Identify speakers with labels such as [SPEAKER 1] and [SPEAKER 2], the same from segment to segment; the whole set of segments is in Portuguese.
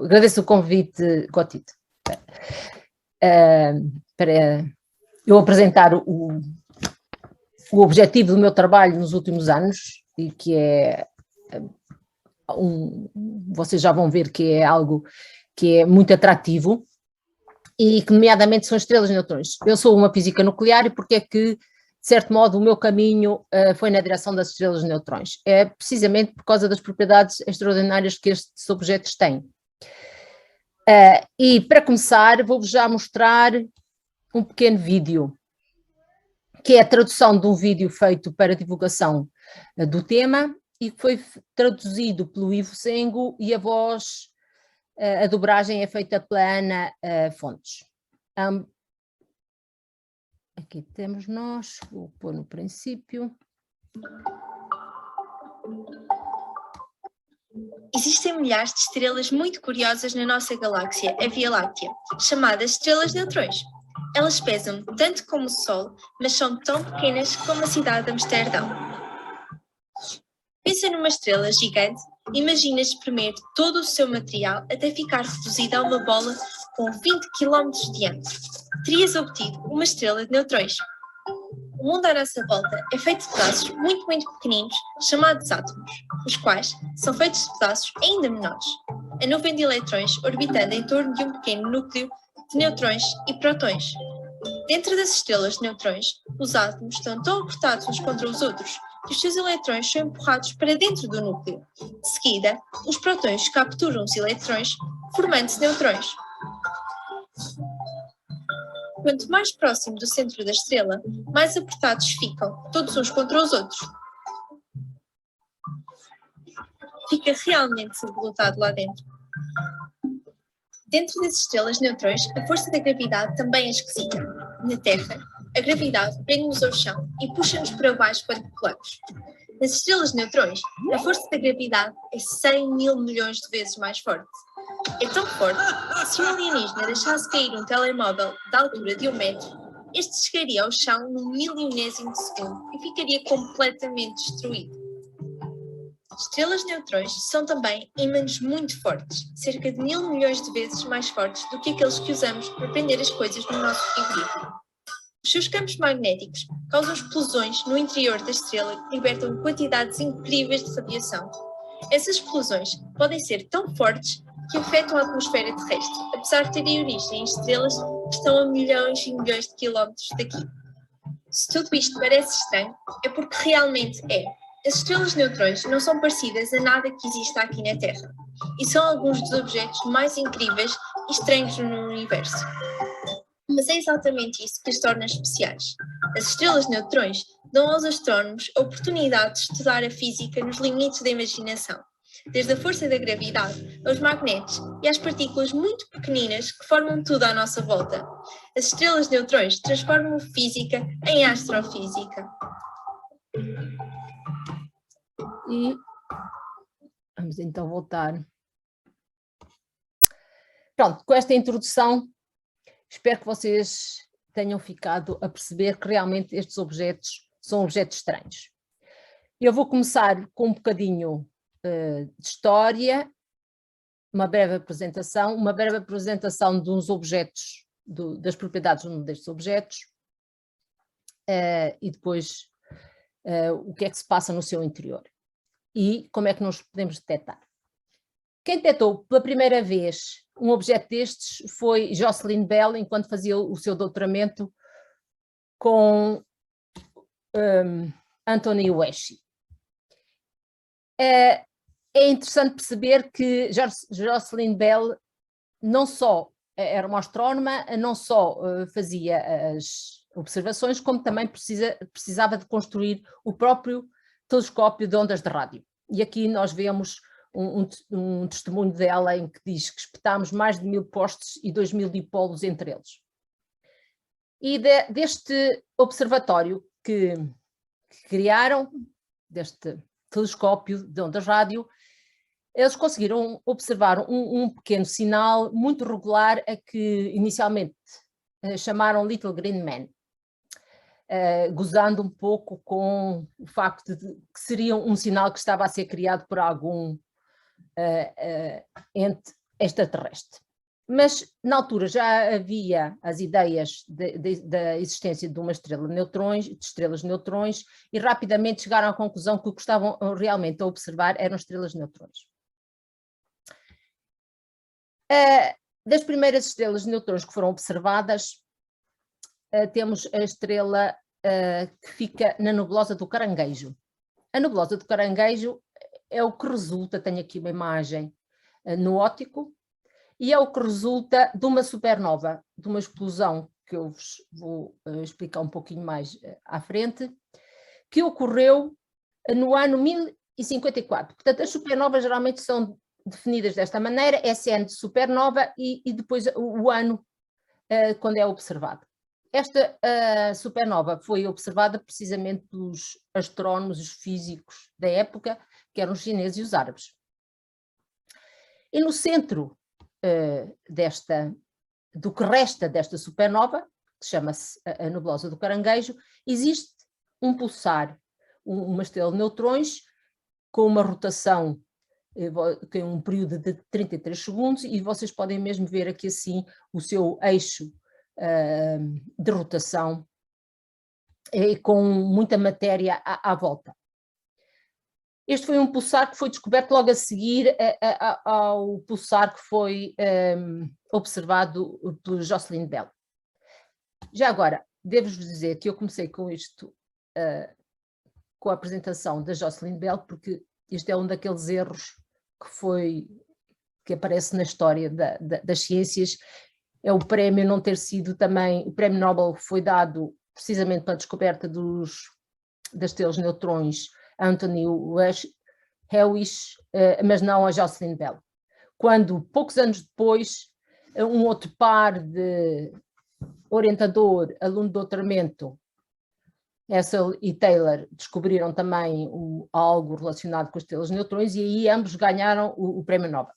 [SPEAKER 1] agradeço o convite, Gotito, para eu apresentar o objetivo do meu trabalho nos últimos anos, e que é, vocês já vão ver que é algo que é muito atrativo, e que nomeadamente são estrelas neutrões. Eu sou uma física nuclear, e porque é que, de certo modo, o meu caminho foi na direção das estrelas neutrões? É precisamente por causa das propriedades extraordinárias que estes objetos têm. E para começar, vou-vos já mostrar um pequeno vídeo, que é a tradução de um vídeo feito para divulgação do tema, e que foi traduzido pelo Ivo Sengo, e a voz, a dobragem é feita pela Ana Fontes. Aqui temos nós, vou pôr no princípio.
[SPEAKER 2] Existem milhares de estrelas muito curiosas na nossa galáxia, a Via Láctea, chamadas estrelas neutrões. Elas pesam tanto como o Sol, mas são tão pequenas como a cidade de Amsterdão. Pensa numa estrela gigante, imagina espremer todo o seu material até ficar reduzida a uma bola com 20 km de diâmetro. Terias obtido uma estrela de neutrões. O mundo à nossa volta é feito de pedaços muito pequeninos, chamados átomos, os quais são feitos de pedaços ainda menores. A nuvem de eletrões orbitando em torno de um pequeno núcleo de neutrões e prótons. Dentro das estrelas de neutrões, os átomos estão tão apertados uns contra os outros que os seus eletrões são empurrados para dentro do núcleo. De seguida, os prótons capturam os eletrões, formando-se neutrões. Quanto mais próximo do centro da estrela, mais apertados ficam, todos uns contra os outros. Fica realmente lotado lá dentro. Dentro das estrelas de neutrões, a força da gravidade também é esquisita. Na Terra, a gravidade prende-nos ao chão e puxa-nos para baixo quando pulamos. Nas estrelas de neutrões, a força da gravidade é 100 mil milhões de vezes mais forte. É tão forte que se um alienígena deixasse cair um telemóvel da altura de 1 metro, este chegaria ao chão num milionésimo de segundo e ficaria completamente destruído. Estrelas de neutrões são também ímãs muito fortes, cerca de 1000 milhões de vezes mais fortes do que aqueles que usamos para prender as coisas no nosso frigorífico. Os seus campos magnéticos causam explosões no interior da estrela que libertam quantidades incríveis de radiação. Essas explosões podem ser tão fortes que afetam a atmosfera terrestre, apesar de terem origem em estrelas que estão a milhões e milhões de quilómetros daqui. Se tudo isto parece estranho, é porque realmente é. As estrelas de neutrões não são parecidas a nada que exista aqui na Terra, e são alguns dos objetos mais incríveis e estranhos no universo. Mas é exatamente isso que as torna especiais. As estrelas de neutrões dão aos astrónomos a oportunidade de estudar a física nos limites da imaginação, desde a força da gravidade aos magnetos e às partículas muito pequeninas que formam tudo à nossa volta. As estrelas de neutrões transformam a física em astrofísica.
[SPEAKER 1] E vamos então voltar. Pronto, com esta introdução, espero que vocês tenham ficado a perceber que realmente estes objetos são objetos estranhos. Eu vou começar com um bocadinho de história, uma breve apresentação de uns objetos, das propriedades de um destes objetos, e depois o que é que se passa no seu interior e como é que nós podemos detectar. Quem detectou pela primeira vez um objeto destes foi Jocelyn Bell, enquanto fazia o seu doutoramento com Anthony Hueshi. É interessante perceber que Jocelyn Bell não só era uma astrónoma, não só fazia as observações, como também precisava de construir o próprio telescópio de ondas de rádio. E aqui nós vemos um testemunho dela em que diz que espetámos mais de 1000 postes e 2000 dipolos entre eles. E deste observatório que criaram, deste telescópio de ondas rádio, eles conseguiram observar um pequeno sinal muito regular a que inicialmente chamaram Little Green Man, gozando um pouco com o facto de que seria um sinal que estava a ser criado por algum extraterrestre. Mas, na altura, já havia as ideias da existência de uma estrela de neutrões, de estrelas de neutrões, e rapidamente chegaram à conclusão que o que estavam realmente a observar eram estrelas de neutrões. Das primeiras estrelas de neutrões que foram observadas, temos a estrela que fica na nebulosa do Caranguejo. A nebulosa do Caranguejo é o que resulta, tenho aqui uma imagem no óptico, e é o que resulta de uma supernova, de uma explosão, que eu vos vou explicar um pouquinho mais à frente, que ocorreu no ano 1054. Portanto, as supernovas geralmente são definidas desta maneira, SN de supernova e depois o ano quando é observado. Esta supernova foi observada precisamente pelos astrónomos, os físicos da época, que eram os chineses e os árabes. E no centro do que resta desta supernova, que chama-se a nebulosa do Caranguejo, existe um pulsar, uma estrela de neutrões, com uma rotação, tem um período de 33 segundos, e vocês podem mesmo ver aqui assim o seu eixo de rotação, com muita matéria à volta. Este foi um pulsar que foi descoberto logo a seguir ao pulsar que foi observado por Jocelyn Bell. Já agora, devo-vos dizer que eu comecei com isto, com a apresentação da Jocelyn Bell, porque este é um daqueles erros que aparece na história das ciências. É o prémio não ter sido também, o prémio Nobel foi dado precisamente para a descoberta das estrelas de neutrões, Anthony Hewish, mas não a Jocelyn Bell. Quando, poucos anos depois, um outro par de orientador, aluno de doutoramento, Herschel e Taylor, descobriram também algo relacionado com as estrelas de neutrões, e aí ambos ganharam o prémio Nobel.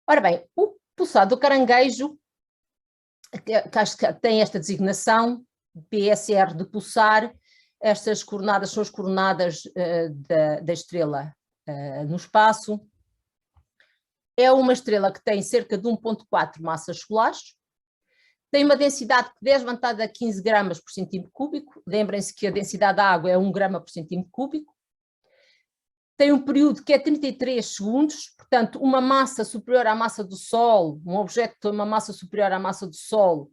[SPEAKER 1] Ora bem, o pulsar do Caranguejo, que acho que tem esta designação, PSR de pulsar. Estas coordenadas são as coordenadas da estrela no espaço. É uma estrela que tem cerca de 1,4 massas solares, tem uma densidade que é levantada a 15 gramas por centímetro cúbico, lembrem-se que a densidade da água é 1 grama por centímetro cúbico, tem um período que é 33 segundos, portanto, uma massa superior à massa do Sol, um objeto que tem uma massa superior à massa do Sol,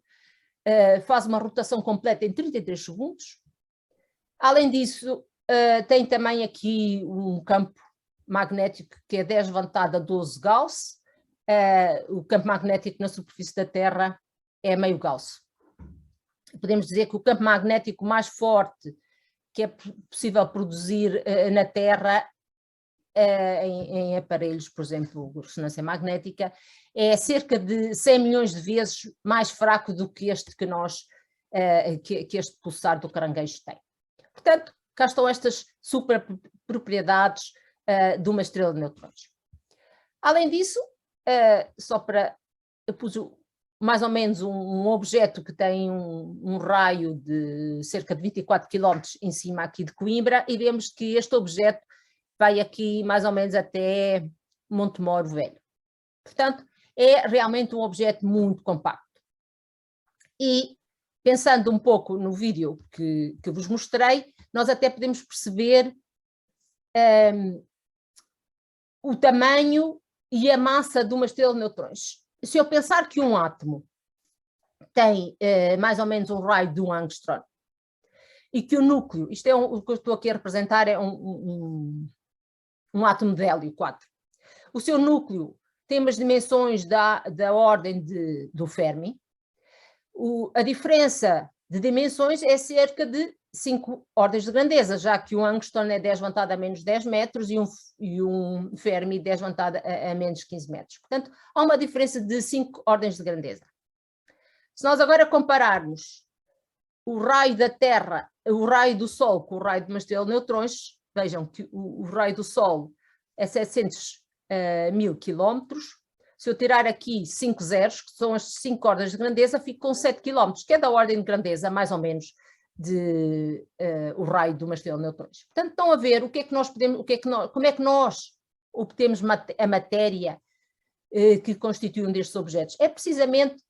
[SPEAKER 1] faz uma rotação completa em 33 segundos. Além disso, tem também aqui um campo magnético que é 10 levantado a 12 Gauss. O campo magnético na superfície da Terra é meio Gauss. Podemos dizer que o campo magnético mais forte que é possível produzir na Terra, em aparelhos, por exemplo, de ressonância magnética, é cerca de 100 milhões de vezes mais fraco do que este que este pulsar do Caranguejo tem. Portanto, cá estão estas super propriedades de uma estrela de neutrões. Além disso, eu pus mais ou menos um objeto que tem um raio de cerca de 24 km em cima aqui de Coimbra, e vemos que este objeto vai aqui mais ou menos até Montemoro Velho. Portanto, é realmente um objeto muito compacto. E, pensando um pouco no vídeo que vos mostrei, nós até podemos perceber o tamanho e a massa de uma estrela de neutrões. Se eu pensar que um átomo tem mais ou menos um raio de 1 angstrom, e que o núcleo, isto é o que eu estou aqui a representar, é um átomo de hélio 4. O seu núcleo tem umas dimensões da ordem do Fermi. A diferença de dimensões é cerca de 5 ordens de grandeza, já que um angstrom é 10 levantado a menos 10 metros e um Fermi 10 levantado a menos 15 metros. Portanto, há uma diferença de 5 ordens de grandeza. Se nós agora compararmos o raio da Terra, o raio do Sol com o raio de uma estrela de neutrões, vejam que o raio do Sol é 700 mil quilómetros. Se eu tirar aqui 5 zeros, que são as 5 ordens de grandeza, fico com 7 km, que é da ordem de grandeza, mais ou menos, o raio de uma estrela de neutrões. Portanto, estão a ver o que é que nós podemos, como é que nós obtemos a matéria que constitui um destes objetos. É precisamente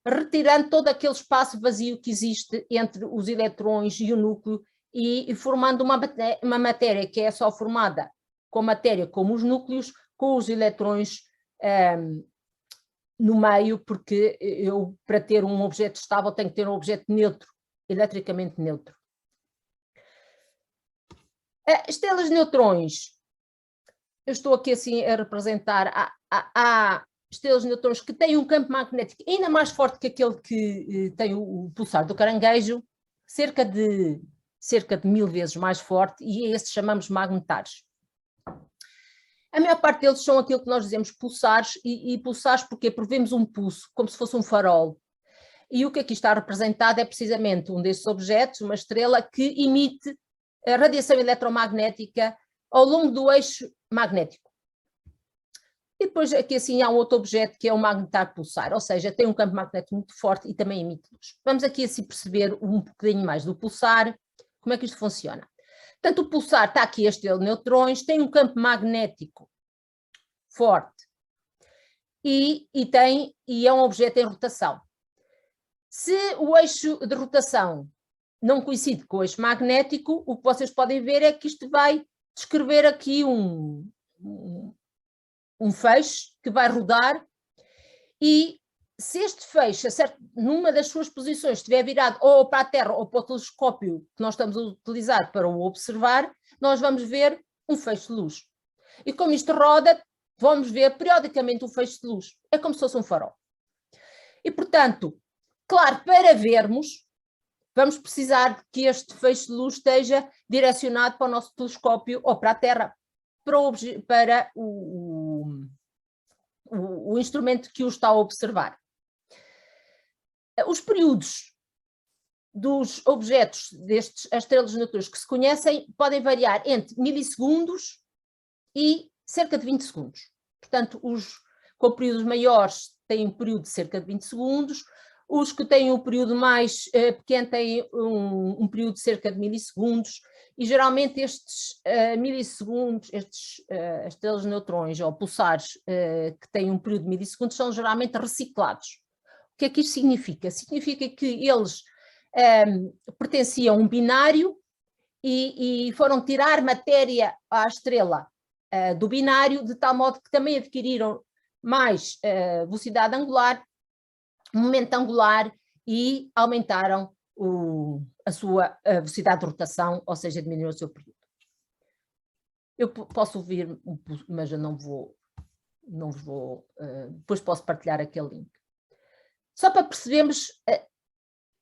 [SPEAKER 1] retirando todo aquele espaço vazio que existe entre os eletrões e o núcleo e formando uma matéria que é só formada com matéria como os núcleos, com os eletrões no meio, porque eu, para ter um objeto estável, tenho que ter um objeto neutro, eletricamente neutro. Estrelas de neutrões, eu estou aqui assim a representar, há estrelas de neutrões que têm um campo magnético ainda mais forte que aquele que tem o pulsar do caranguejo, cerca de 1000 vezes mais forte, e a esses chamamos magnetares. A maior parte deles são aquilo que nós dizemos pulsares, e pulsares porque vemos um pulso, como se fosse um farol. E o que aqui está representado é precisamente um desses objetos, uma estrela que emite a radiação eletromagnética ao longo do eixo magnético. E depois aqui assim há um outro objeto que é o magnetar pulsar, ou seja, tem um campo magnético muito forte e também emite luz. Vamos aqui assim perceber um bocadinho mais do pulsar, como é que isto funciona. Portanto, o pulsar está aqui, a estrela de neutrões, tem um campo magnético forte e é um objeto em rotação. Se o eixo de rotação não coincide com o eixo magnético, o que vocês podem ver é que isto vai descrever aqui um feixe que vai rodar, e se este feixe, numa das suas posições, estiver virado ou para a Terra ou para o telescópio que nós estamos a utilizar para o observar, nós vamos ver um feixe de luz. E como isto roda, vamos ver periodicamente um feixe de luz. É como se fosse um farol. E, portanto, claro, para vermos, vamos precisar que este feixe de luz esteja direcionado para o nosso telescópio ou para a Terra, para o instrumento que o está a observar. Os períodos dos objetos destes estrelas de neutrões que se conhecem podem variar entre milissegundos e cerca de 20 segundos. Portanto, os com períodos maiores têm um período de cerca de 20 segundos, os que têm um período mais pequeno têm um período de cerca de milissegundos, e geralmente estes milissegundos, estes estrelas de neutrões ou pulsares que têm um período de milissegundos são geralmente reciclados. O que é que isto significa? Significa que eles pertenciam a um binário e foram tirar matéria à estrela do binário, de tal modo que também adquiriram mais velocidade angular, momento angular, e aumentaram a sua velocidade de rotação, ou seja, diminuiu o seu período. Eu posso ouvir, mas eu não vos vou, depois posso partilhar aquele link. Só para percebermos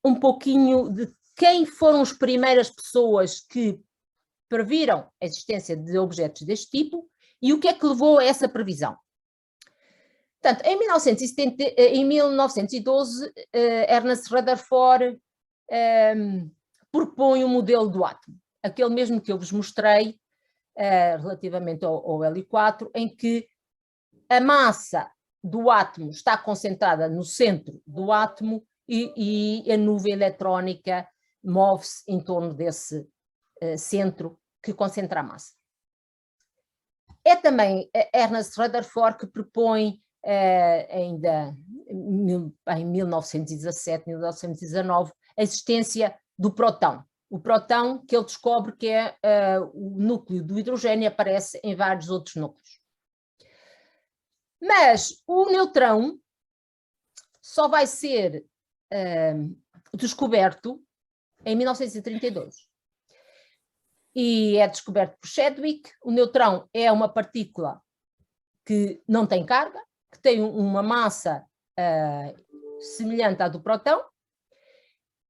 [SPEAKER 1] um pouquinho de quem foram as primeiras pessoas que previram a existência de objetos deste tipo e o que é que levou a essa previsão. Portanto, em 1912, Ernest Rutherford propõe um modelo do átomo, aquele mesmo que eu vos mostrei relativamente ao He4, em que a massa do átomo está concentrada no centro do átomo e a nuvem eletrónica move-se em torno desse centro que concentra a massa. É também Ernest Rutherford que propõe ainda em 1917, 1919, a existência do próton. O próton que ele descobre que é o núcleo do hidrogênio, aparece em vários outros núcleos. Mas o neutrão só vai ser descoberto em 1932. E é descoberto por Chadwick. O neutrão é uma partícula que não tem carga, que tem uma massa semelhante à do próton,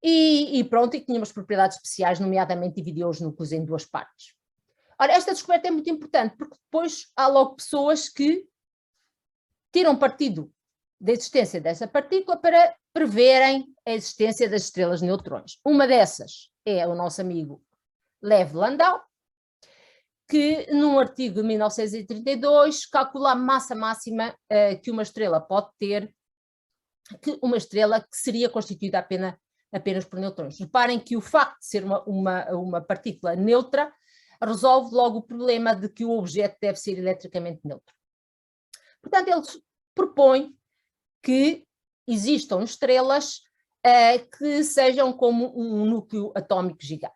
[SPEAKER 1] e pronto, e que tinha umas propriedades especiais, nomeadamente dividiu os núcleos em duas partes. Ora, esta descoberta é muito importante, porque depois há logo pessoas que tiram partido da existência dessa partícula para preverem a existência das estrelas de neutrões. Uma dessas é o nosso amigo Lev Landau, que num artigo de 1932 calcula a massa máxima que uma estrela pode ter, que uma estrela que seria constituída apenas apenas por neutrões. Reparem que o facto de ser uma partícula neutra resolve logo o problema de que o objeto deve ser eletricamente neutro. Portanto, eles propõem que existam estrelas que sejam como um núcleo atómico gigante.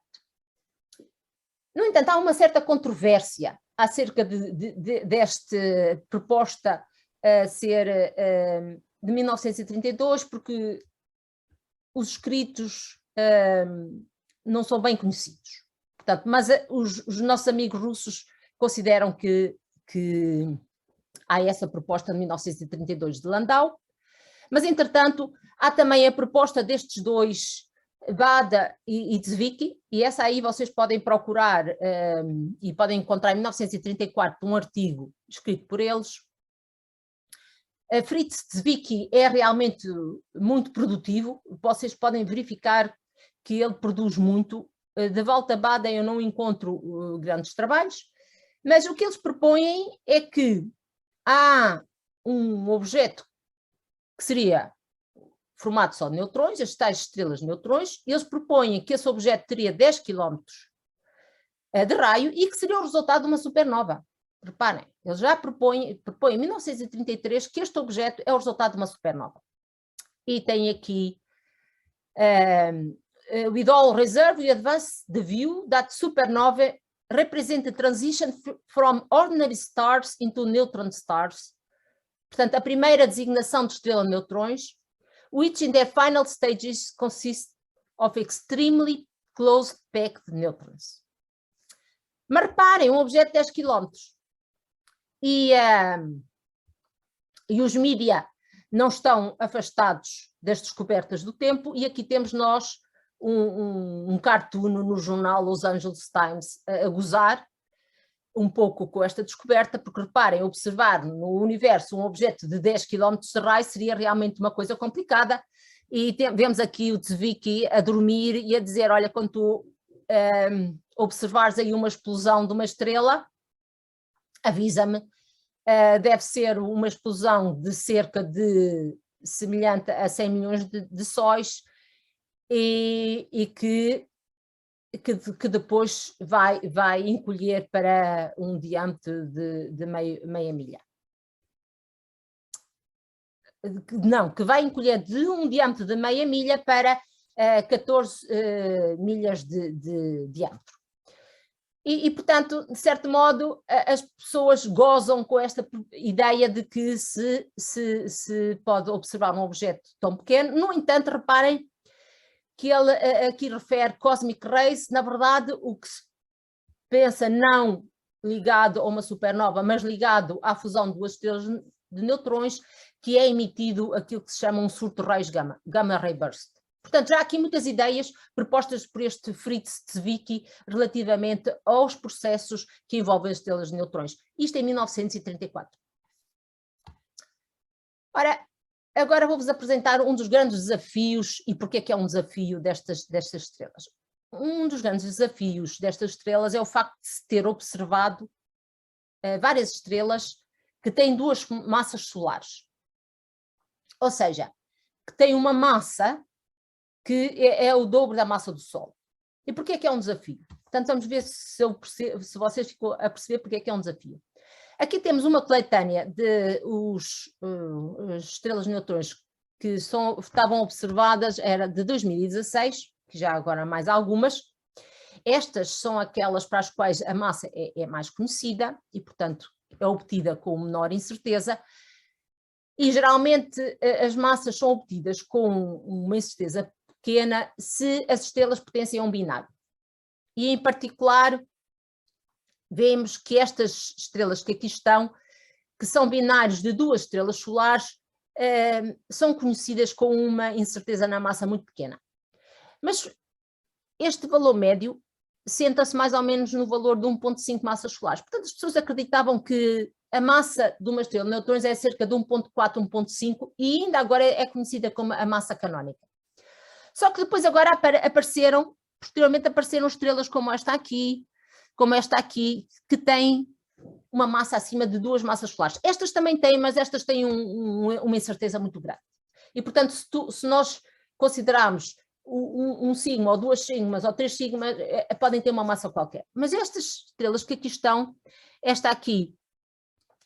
[SPEAKER 1] No entanto, há uma certa controvérsia acerca desta proposta ser de 1932, porque os escritos não são bem conhecidos. Portanto, mas os nossos amigos russos consideram que há essa proposta de 1932 de Landau, mas, entretanto, há também a proposta destes dois, Bada e Zwicky, e essa aí vocês podem procurar e podem encontrar em 1934 um artigo escrito por eles. Fritz Zwicky é realmente muito produtivo, vocês podem verificar que ele produz muito. De Walter Bada eu não encontro grandes trabalhos, mas o que eles propõem é que há um objeto que seria formado só de neutrões, as tais estrelas de neutrões, e eles propõem que esse objeto teria 10 km de raio e que seria o resultado de uma supernova. Reparem, eles já propõem em 1933 que este objeto é o resultado de uma supernova. E tem aqui with all reserve, we advance the view that supernova represent a transition from ordinary stars into neutron stars. Portanto, a primeira designação de estrela de neutrões, which in their final stages consist of extremely close packed neutrons. Mas reparem, um objeto de 10 km e os mídia não estão afastados das descobertas do tempo, e aqui temos nós um cartoon no jornal Los Angeles Times a gozar um pouco com esta descoberta, porque reparem, observar no universo um objeto de 10 km de raio seria realmente uma coisa complicada, e vemos aqui o Zwicky a dormir e a dizer, olha, quando tu observares aí uma explosão de uma estrela, avisa-me, deve ser uma explosão de cerca de, semelhante a 100 milhões de sóis, e que depois vai encolher para um diâmetro de meia milha. Não, que vai encolher de um diâmetro de meia milha para 14 milhas de diâmetro. E, portanto, de certo modo, as pessoas gozam com esta ideia de que se pode observar um objeto tão pequeno. No entanto, reparem que ele aqui refere cosmic rays, na verdade o que se pensa não ligado a uma supernova, mas ligado à fusão de duas estrelas de neutrões, que é emitido aquilo que se chama um surto de raios gama, gamma ray burst. Portanto, já há aqui muitas ideias propostas por este Fritz Zwicky relativamente aos processos que envolvem as estrelas de neutrões. Isto em 1934. Ora, agora vou-vos apresentar um dos grandes desafios e porque é que é um desafio destas estrelas. Um dos grandes desafios destas estrelas é o facto de se ter observado várias estrelas que têm duas massas solares. Ou seja, que têm uma massa que é o dobro da massa do Sol. E porquê é que é um desafio? Portanto, vamos ver se vocês ficam a perceber porque é que é um desafio. Aqui temos uma coletânea de estrelas de neutrões que estavam observadas, era de 2016, que já agora há mais algumas. Estas são aquelas para as quais a massa é mais conhecida e, portanto, é obtida com menor incerteza. E, geralmente, as massas são obtidas com uma incerteza pequena se as estrelas pertencem a um binário. E, em particular, vemos que estas estrelas que aqui estão, que são binários de duas estrelas solares, são conhecidas com uma incerteza na massa muito pequena. Mas este valor médio senta-se mais ou menos no valor de 1,5 massas solares. Portanto, as pessoas acreditavam que a massa de uma estrela de neutrões é cerca de 1,4, 1,5 e ainda agora é conhecida como a massa canónica. Só que depois agora posteriormente apareceram estrelas como esta aqui, que têm uma massa acima de 2 massas solares. Estas também têm, mas estas têm uma incerteza muito grande. E, portanto, se nós considerarmos um sigma, ou 2 sigmas, ou 3 sigmas, podem ter uma massa qualquer. Mas estas estrelas que aqui estão, esta aqui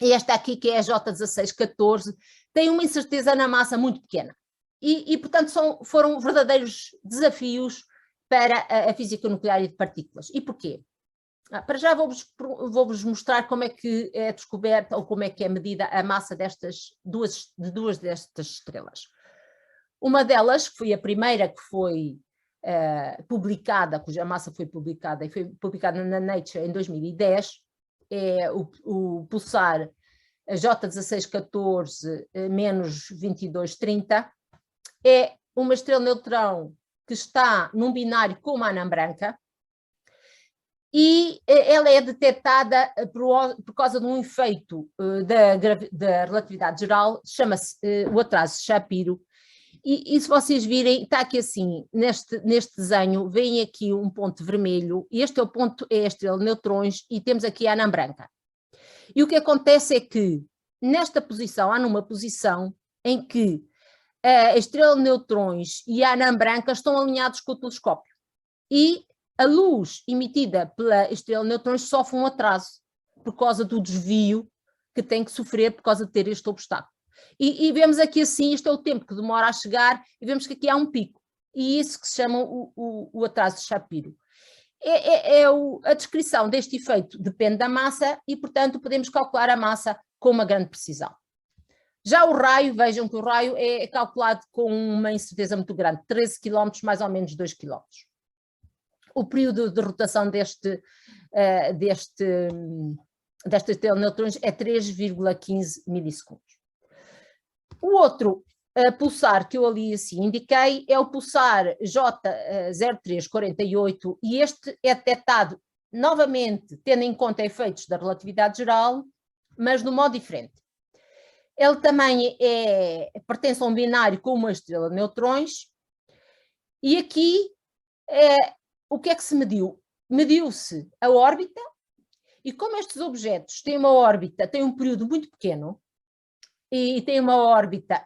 [SPEAKER 1] e esta aqui, que é a J1614, têm uma incerteza na massa muito pequena. E portanto, foram verdadeiros desafios para a física nuclear e de partículas. E porquê? Para já vou-vos mostrar como é que é descoberta ou como é que é medida a massa destas duas destas estrelas. Uma delas, que foi a primeira que foi publicada, cuja massa foi publicada, e foi publicada na Nature em 2010, é o pulsar J1614-2230, é uma estrela-neutrão que está num binário com uma anã branca, e ela é detectada por causa de um efeito da relatividade geral, chama-se o atraso Shapiro, e se vocês virem, está aqui assim, neste desenho, veem aqui um ponto vermelho, e este é o ponto, é a estrela de neutrões, e temos aqui a anã branca. E o que acontece é que, nesta posição, há numa posição em que a estrela de neutrões e a anã branca estão alinhados com o telescópio. E a luz emitida pela estrela de neutrões sofre um atraso, por causa do desvio que tem que sofrer por causa de ter este obstáculo. E vemos aqui assim, este é o tempo que demora a chegar, e vemos que aqui há um pico. E isso que se chama o atraso de Shapiro. A descrição deste efeito depende da massa e, portanto, podemos calcular a massa com uma grande precisão. Já o raio, vejam que o raio é calculado com uma incerteza muito grande, 13 km, mais ou menos 2 km. O período de rotação destas estrela de neutrões é 3,15 milissegundos. O outro pulsar que eu ali assim indiquei é o pulsar J0348, e este é detectado novamente tendo em conta efeitos da relatividade geral, mas de um modo diferente. Ele também pertence a um binário com uma estrela de neutrões, e aqui o que é que se mediu? Mediu-se a órbita, e como estes objetos têm uma órbita, têm um período muito pequeno, e tem uma órbita,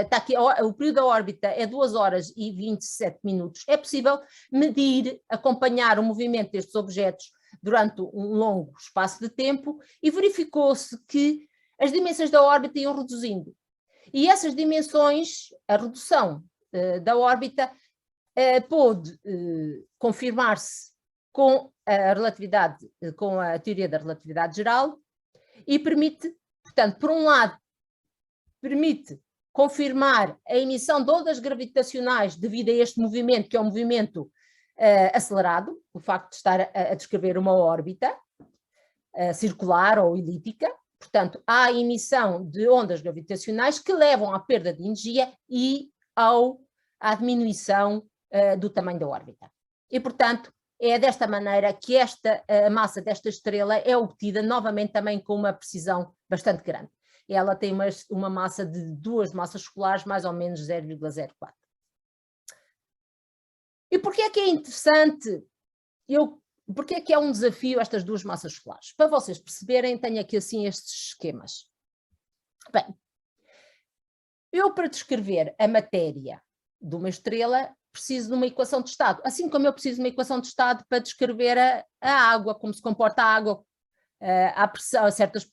[SPEAKER 1] está aqui, o período da órbita é 2 horas e 27 minutos, é possível medir, acompanhar o movimento destes objetos durante um longo espaço de tempo, e verificou-se que as dimensões da órbita iam reduzindo. E essas dimensões, a redução da órbita, pôde confirmar-se com a relatividade, com a teoria da relatividade geral, e permite, portanto, por um lado, permite confirmar a emissão de ondas gravitacionais devido a este movimento, que é um movimento acelerado, o facto de estar a descrever uma órbita circular ou elíptica. Portanto, há a emissão de ondas gravitacionais que levam à perda de energia e à diminuição do tamanho da órbita. E, portanto, é desta maneira que a massa desta estrela é obtida novamente também com uma precisão bastante grande. Ela tem uma massa de 2 massas solares, mais ou menos 0,04. E porquê é que é interessante? Porquê é que é um desafio estas 2 massas solares? Para vocês perceberem, tenho aqui assim estes esquemas. Bem, eu para descrever a matéria de uma estrela preciso de uma equação de estado, assim como eu preciso de uma equação de estado para descrever a água, como se comporta a água, a pressão, a certas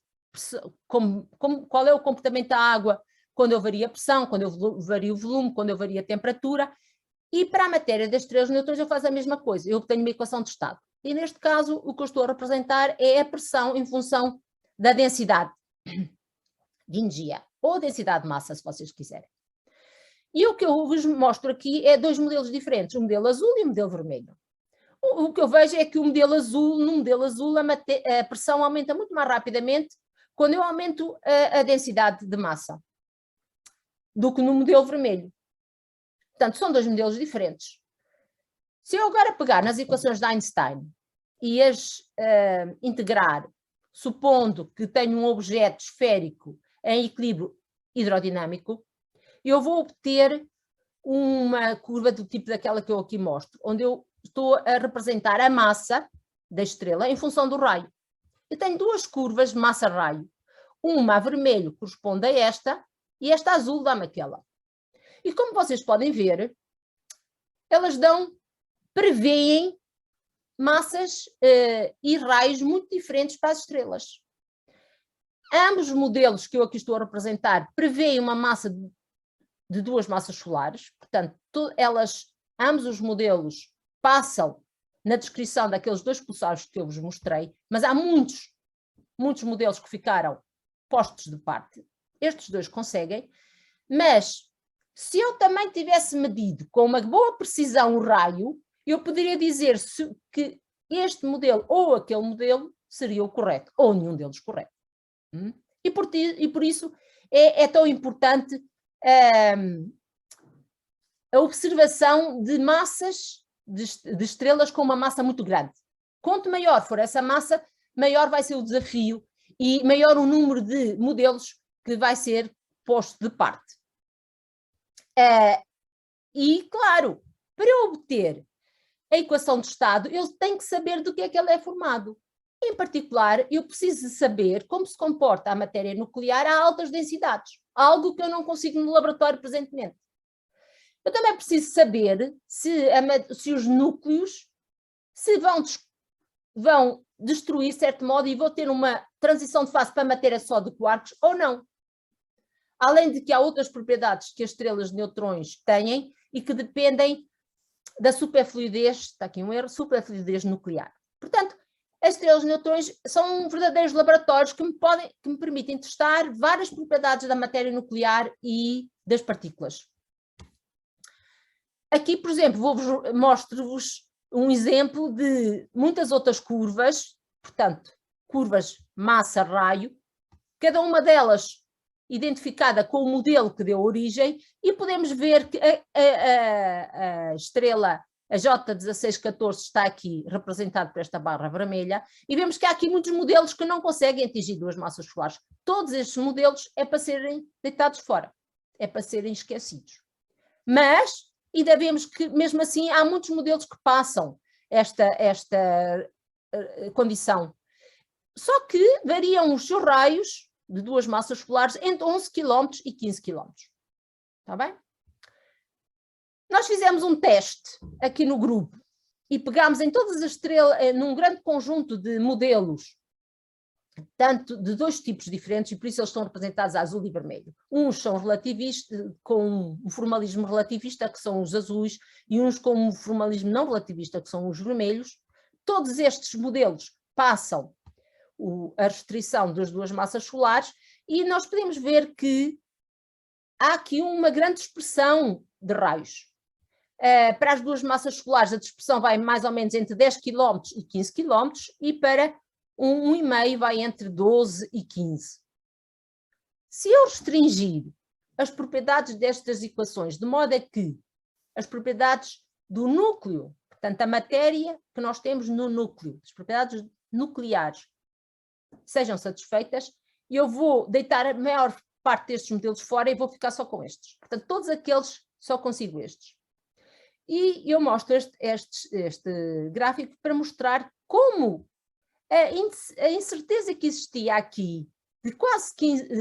[SPEAKER 1] qual é o comportamento da água quando eu vario a pressão, quando eu vario o volume, quando eu vario a temperatura. E para a matéria das estrelas de neutrões eu faço a mesma coisa, eu obtenho uma equação de estado. E neste caso o que eu estou a representar é a pressão em função da densidade de energia, ou densidade de massa, se vocês quiserem. E o que eu vos mostro aqui é 2 modelos diferentes, o modelo azul e o modelo vermelho. O que eu vejo é que no modelo azul a pressão aumenta muito mais rapidamente quando eu aumento a densidade de massa do que no modelo vermelho. Portanto, são 2 modelos diferentes. Se eu agora pegar nas equações de Einstein e as integrar, supondo que tenho um objeto esférico em equilíbrio hidrodinâmico, eu vou obter uma curva do tipo daquela que eu aqui mostro, onde eu estou a representar a massa da estrela em função do raio. Eu tenho 2 curvas de massa-raio. Uma a vermelho corresponde a esta, e esta azul dá-me aquela. E como vocês podem ver, elas prevêem massas e raios muito diferentes para as estrelas. Ambos os modelos que eu aqui estou a representar prevêem uma massa de duas massas solares, portanto, ambos os modelos passam na descrição daqueles dois pulsares que eu vos mostrei, mas há muitos modelos que ficaram postos de parte. Estes dois conseguem, mas se eu também tivesse medido com uma boa precisão o raio, eu poderia dizer que este modelo ou aquele modelo seria o correto, ou nenhum deles correto. E por isso é tão importante a observação de massas de estrelas com uma massa muito grande. Quanto maior for essa massa, maior vai ser o desafio e maior o número de modelos que vai ser posto de parte. E, claro, para eu obter a equação de estado, eu tenho que saber do que é que ele é formado. Em particular, eu preciso saber como se comporta a matéria nuclear a altas densidades, algo que eu não consigo no laboratório presentemente. Eu também preciso saber se os núcleos vão destruir, de certo modo, e vou ter uma transição de fase para matéria só de quarks ou não. Além de que há outras propriedades que as estrelas de neutrões têm e que dependem da superfluidez, está aqui um erro, superfluidez nuclear. Portanto, as estrelas de neutrões são verdadeiros laboratórios que me permitem testar várias propriedades da matéria nuclear e das partículas. Aqui, por exemplo, mostro-vos um exemplo de muitas outras curvas, portanto, curvas massa-raio, cada uma delas identificada com o modelo que deu origem, e podemos ver que a estrela, a J1614, está aqui representada por esta barra vermelha, e vemos que há aqui muitos modelos que não conseguem atingir duas massas solares. Todos estes modelos é para serem deitados fora, é para serem esquecidos. Mas ainda vemos que, mesmo assim, há muitos modelos que passam esta condição. Só que variam os seus raios de duas massas solares entre 11 km e 15 km. Está bem? Nós fizemos um teste aqui no grupo e pegámos em todas as estrelas, num grande conjunto de modelos, tanto de dois tipos diferentes, e por isso eles estão representados a azul e vermelho. Uns são relativistas, com um formalismo relativista, que são os azuis, e uns com um formalismo não relativista, que são os vermelhos. Todos estes modelos passam a restrição das duas massas solares, e nós podemos ver que há aqui uma grande dispersão de raios. Para as duas massas solares a dispersão vai mais ou menos entre 10 km e 15 km, e para 1,5 vai entre 12 e 15. Se eu restringir as propriedades destas equações, de modo a que as propriedades do núcleo, portanto a matéria que nós temos no núcleo, as propriedades nucleares, sejam satisfeitas, eu vou deitar a maior parte destes modelos fora e vou ficar só com estes. Portanto, todos aqueles só consigo estes. E eu mostro este gráfico para mostrar como a incerteza que existia aqui, de quase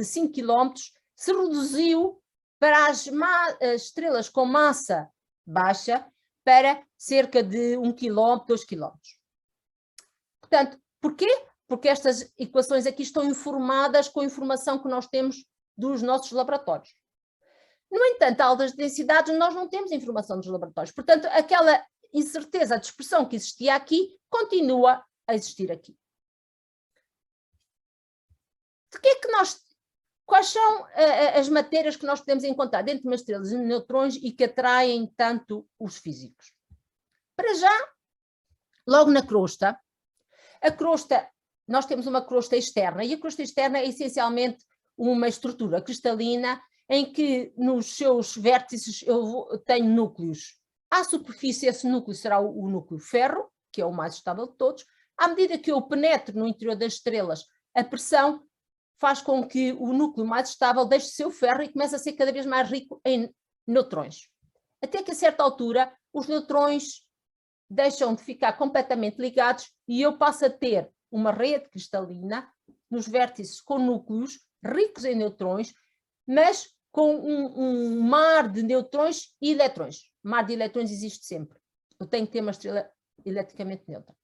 [SPEAKER 1] 5 km, se reduziu para as estrelas com massa baixa para cerca de 1 km, 2 km. Portanto, porquê? Porque estas equações aqui estão informadas com a informação que nós temos dos nossos laboratórios. No entanto, a altas densidades nós não temos informação dos laboratórios. Portanto, aquela incerteza, a dispersão que existia aqui, continua a existir aqui. Quais são as matérias que nós podemos encontrar dentro de umas estrelas de neutrões e que atraem tanto os físicos? Para já, logo na crosta, nós temos uma crosta externa, e a crosta externa é essencialmente uma estrutura cristalina em que nos seus vértices eu tenho núcleos. À superfície, esse núcleo será o núcleo ferro, que é o mais estável de todos. À medida que eu penetro no interior das estrelas, a pressão faz com que o núcleo mais estável deixe seu ferro e comece a ser cada vez mais rico em neutrões. Até que a certa altura, os neutrões deixam de ficar completamente ligados e eu passo a ter uma rede cristalina nos vértices com núcleos ricos em neutrões, mas com um mar de neutrões e eletrões. Mar de eletrões existe sempre. Eu tenho que ter uma estrela eletricamente neutra.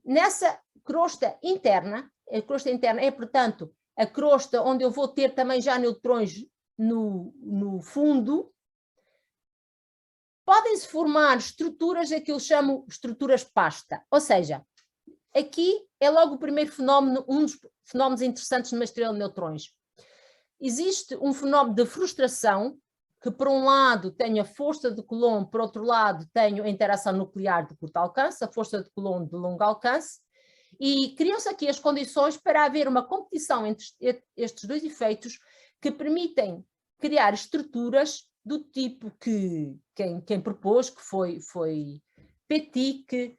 [SPEAKER 1] Nessa crosta interna, a crosta interna é, portanto, a crosta onde eu vou ter também já neutrões no fundo, podem-se formar estruturas a que eu chamo estruturas pasta. Ou seja, aqui é logo o primeiro fenómeno, um dos fenómenos interessantes numa estrela de neutrões. Existe um fenómeno de frustração, que por um lado tenho a força de Coulomb, por outro lado tenho a interação nuclear de curto alcance, a força de Coulomb de longo alcance, e criam-se aqui as condições para haver uma competição entre estes dois efeitos que permitem criar estruturas do tipo que quem propôs, que foi Pettit,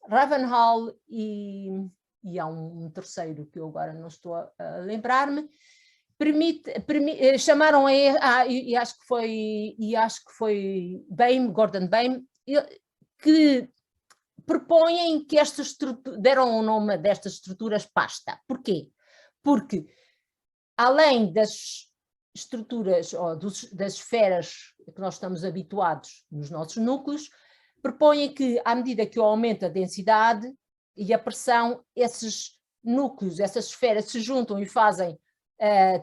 [SPEAKER 1] Ravenhall e há um terceiro que eu agora não estou a lembrar-me, chamaram e acho que foi Gordon Bain, que propõem que deram o nome destas estruturas pasta. Porquê? Porque além das estruturas ou das esferas que nós estamos habituados nos nossos núcleos, propõem que, à medida que aumenta a densidade e a pressão, esses núcleos, essas esferas se juntam e fazem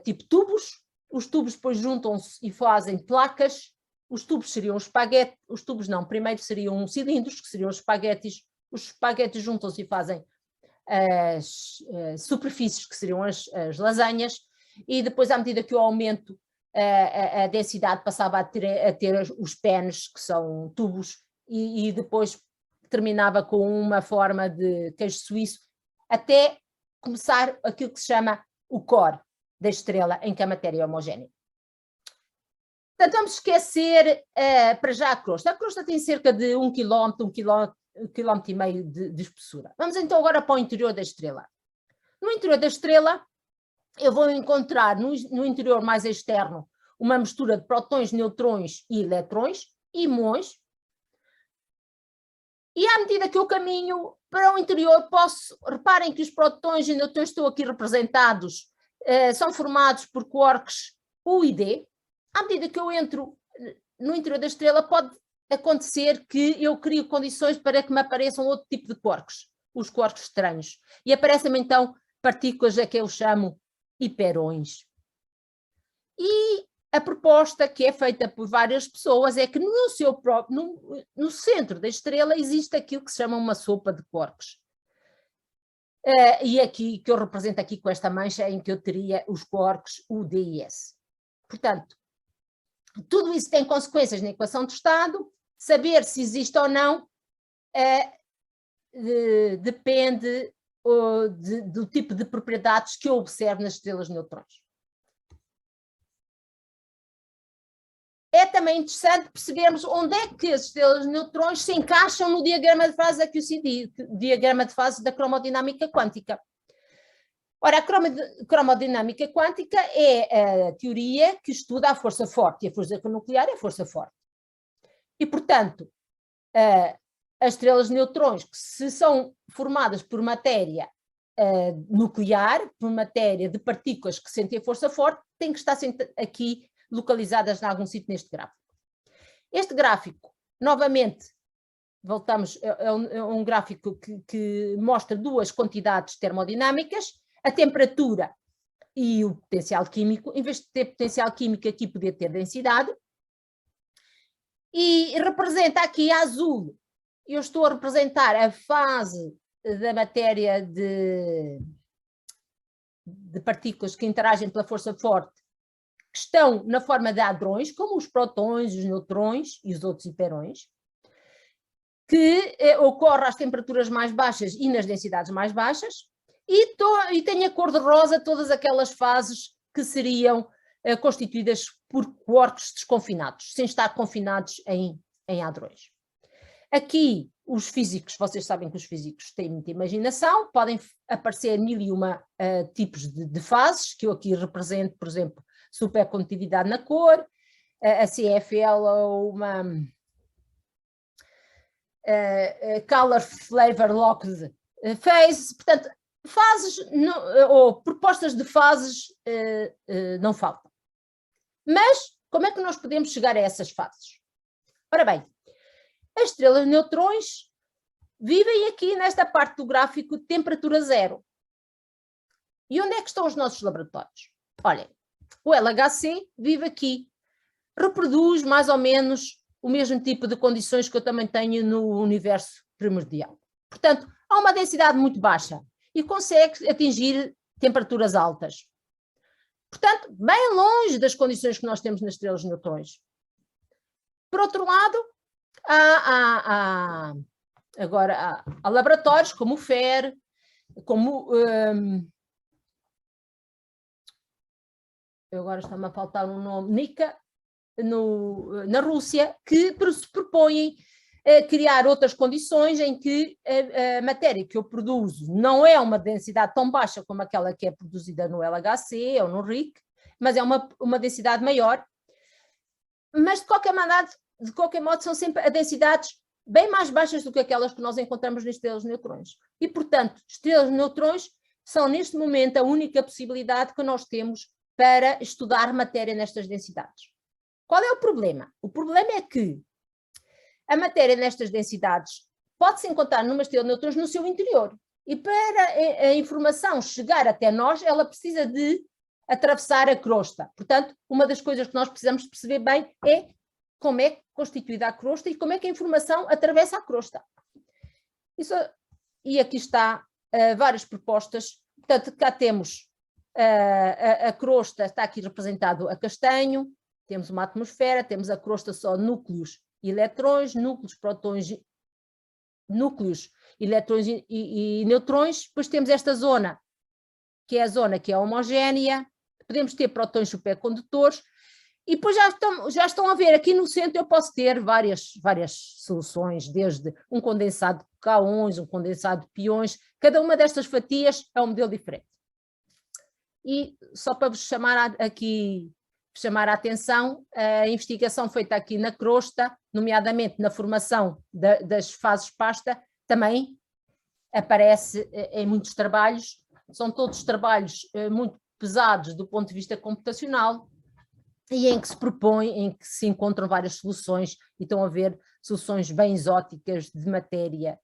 [SPEAKER 1] tipo tubos, os tubos depois juntam-se e fazem placas, os tubos seriam espaguetes, os tubos não, primeiro seriam cilindros, que seriam os espaguetes juntam-se e fazem as superfícies, que seriam as lasanhas, e depois, à medida que eu aumento a densidade, passava a ter os penes, que são tubos, e depois terminava com uma forma de queijo suíço, até começar aquilo que se chama o core da estrela, em que a matéria é homogénea. Portanto, vamos esquecer para já a crosta. A crosta tem cerca de 1 km, 1,5 km de espessura. Vamos então agora para o interior da estrela. No interior da estrela, eu vou encontrar no interior mais externo uma mistura de prótons, neutrões e eletrões, e muons. E à medida que eu caminho para o interior, reparem que os prótons e neutrões estão aqui representados, são formados por quarks U e D. À medida que eu entro no interior da estrela, pode acontecer que eu crio condições para que me apareçam outro tipo de quarks, os quarks estranhos. E aparecem-me então partículas a que eu chamo hiperões. E a proposta que é feita por várias pessoas é que no centro da estrela existe aquilo que se chama uma sopa de quarks. E aqui, que eu represento aqui com esta mancha, em que eu teria os quarks U, D e S. Portanto, tudo isso tem consequências na equação de estado. Saber se existe ou não depende do tipo de propriedades que eu observo nas estrelas de neutrões. É também interessante percebermos onde é que as estrelas de neutrões se encaixam no diagrama de fase da QCD, diagrama de fase da cromodinâmica quântica. Ora, a cromodinâmica quântica é a teoria que estuda a força forte, e a força nuclear é a força forte. E, portanto, as estrelas de neutrões, que se são formadas por matéria nuclear, por matéria de partículas que sentem a força forte, têm que estar aqui localizadas em algum sítio neste gráfico. Este gráfico, novamente, voltamos, é um gráfico que mostra duas quantidades termodinâmicas, a temperatura e o potencial químico. Em vez de ter potencial químico, aqui podia ter densidade. E representa aqui a azul. Eu estou a representar a fase da matéria de partículas que interagem pela força forte, que estão na forma de hadrões, como os prótons, os neutrões e os outros hiperões, que ocorre às temperaturas mais baixas e nas densidades mais baixas, e tem a cor de rosa todas aquelas fases que seriam constituídas por quarks desconfinados, sem estar confinados em hadrões. Aqui, os físicos, vocês sabem que os físicos têm muita imaginação, podem aparecer 1001 tipos de fases, que eu aqui represento, por exemplo, supercondutividade na cor, a CFL ou uma Color Flavor Locked Phase. Portanto, fases ou propostas de fases não faltam. Mas como é que nós podemos chegar a essas fases? Ora bem, as estrelas de neutrões vivem aqui nesta parte do gráfico de temperatura zero. E onde é que estão os nossos laboratórios? Olhem, o LHC vive aqui, reproduz mais ou menos o mesmo tipo de condições que eu também tenho no universo primordial. Portanto, há uma densidade muito baixa e consegue atingir temperaturas altas. Portanto, bem longe das condições que nós temos nas estrelas de neutrões. Por outro lado, há laboratórios como o FER, como... agora está-me a faltar um nome, NICA, na Rússia, que se propõem criar outras condições em que a matéria que eu produzo não é uma densidade tão baixa como aquela que é produzida no LHC ou no RIC, mas é uma densidade maior. Mas, de qualquer modo, são sempre a densidades bem mais baixas do que aquelas que nós encontramos nas estrelas de neutrões. E, portanto, estrelas de neutrões são, neste momento, a única possibilidade que nós temos para estudar matéria nestas densidades. Qual é o problema? O problema é que a matéria nestas densidades pode-se encontrar numa estrela de neutrões no seu interior. E para a informação chegar até nós, ela precisa de atravessar a crosta. Portanto, uma das coisas que nós precisamos perceber bem é como é constituída a crosta e como é que a informação atravessa a crosta. E aqui está várias propostas. Portanto, cá temos a crosta, está aqui representado a castanho, temos uma atmosfera, temos a crosta só núcleos e eletrões, núcleos, prótons, núcleos, eletrões e neutrões. Depois temos esta zona, que é a zona que é homogénea, podemos ter prótons supercondutores, e depois já estão a ver, aqui no centro eu posso ter várias soluções, desde um condensado de K-ons, um condensado de piões, cada uma destas fatias é um modelo diferente. E só para vos chamar a atenção, a investigação feita aqui na crosta, nomeadamente na formação das fases pasta, também aparece em muitos trabalhos, são todos trabalhos muito pesados do ponto de vista computacional e em que se encontram várias soluções e estão a ver soluções bem exóticas de matéria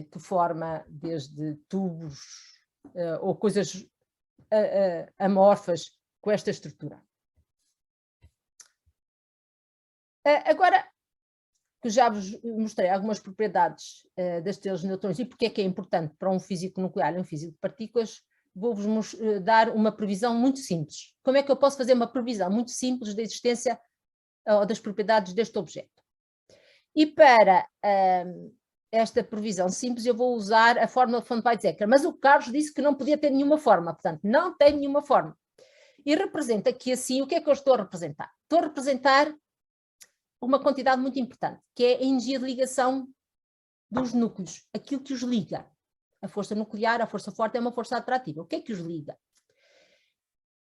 [SPEAKER 1] que forma desde tubos ou coisas amorfas com esta estrutura. Agora que já vos mostrei algumas propriedades das estrelas de neutrões e porque é que é importante para um físico nuclear e um físico de partículas, vou-vos dar uma previsão muito simples. Como é que eu posso fazer uma previsão muito simples da existência ou das propriedades deste objeto? E para esta previsão simples eu vou usar a fórmula de von Weizsäcker, mas o Carlos disse que não podia ter nenhuma forma, portanto não tem nenhuma forma. E representa aqui assim, o que é que eu estou a representar? Estou a representar uma quantidade muito importante, que é a energia de ligação dos núcleos, aquilo que os liga. A força nuclear, a força forte é uma força atrativa. O que é que os liga?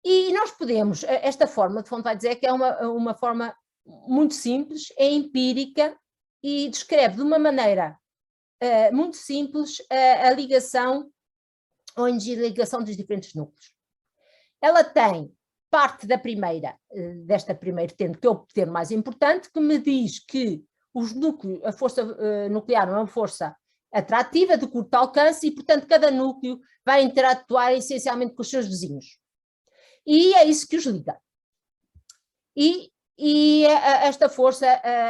[SPEAKER 1] E nós podemos, esta fórmula de von Weizsäcker é uma forma muito simples, é empírica e descreve de uma maneira muito simples a ligação ou a energia de ligação dos diferentes núcleos. Ela tem parte da desta primeira vertente, que é o termo mais importante, que me diz que os núcleos, a força nuclear é uma força atrativa, de curto alcance, e, portanto, cada núcleo vai interatuar essencialmente com os seus vizinhos. E é isso que os liga. E esta força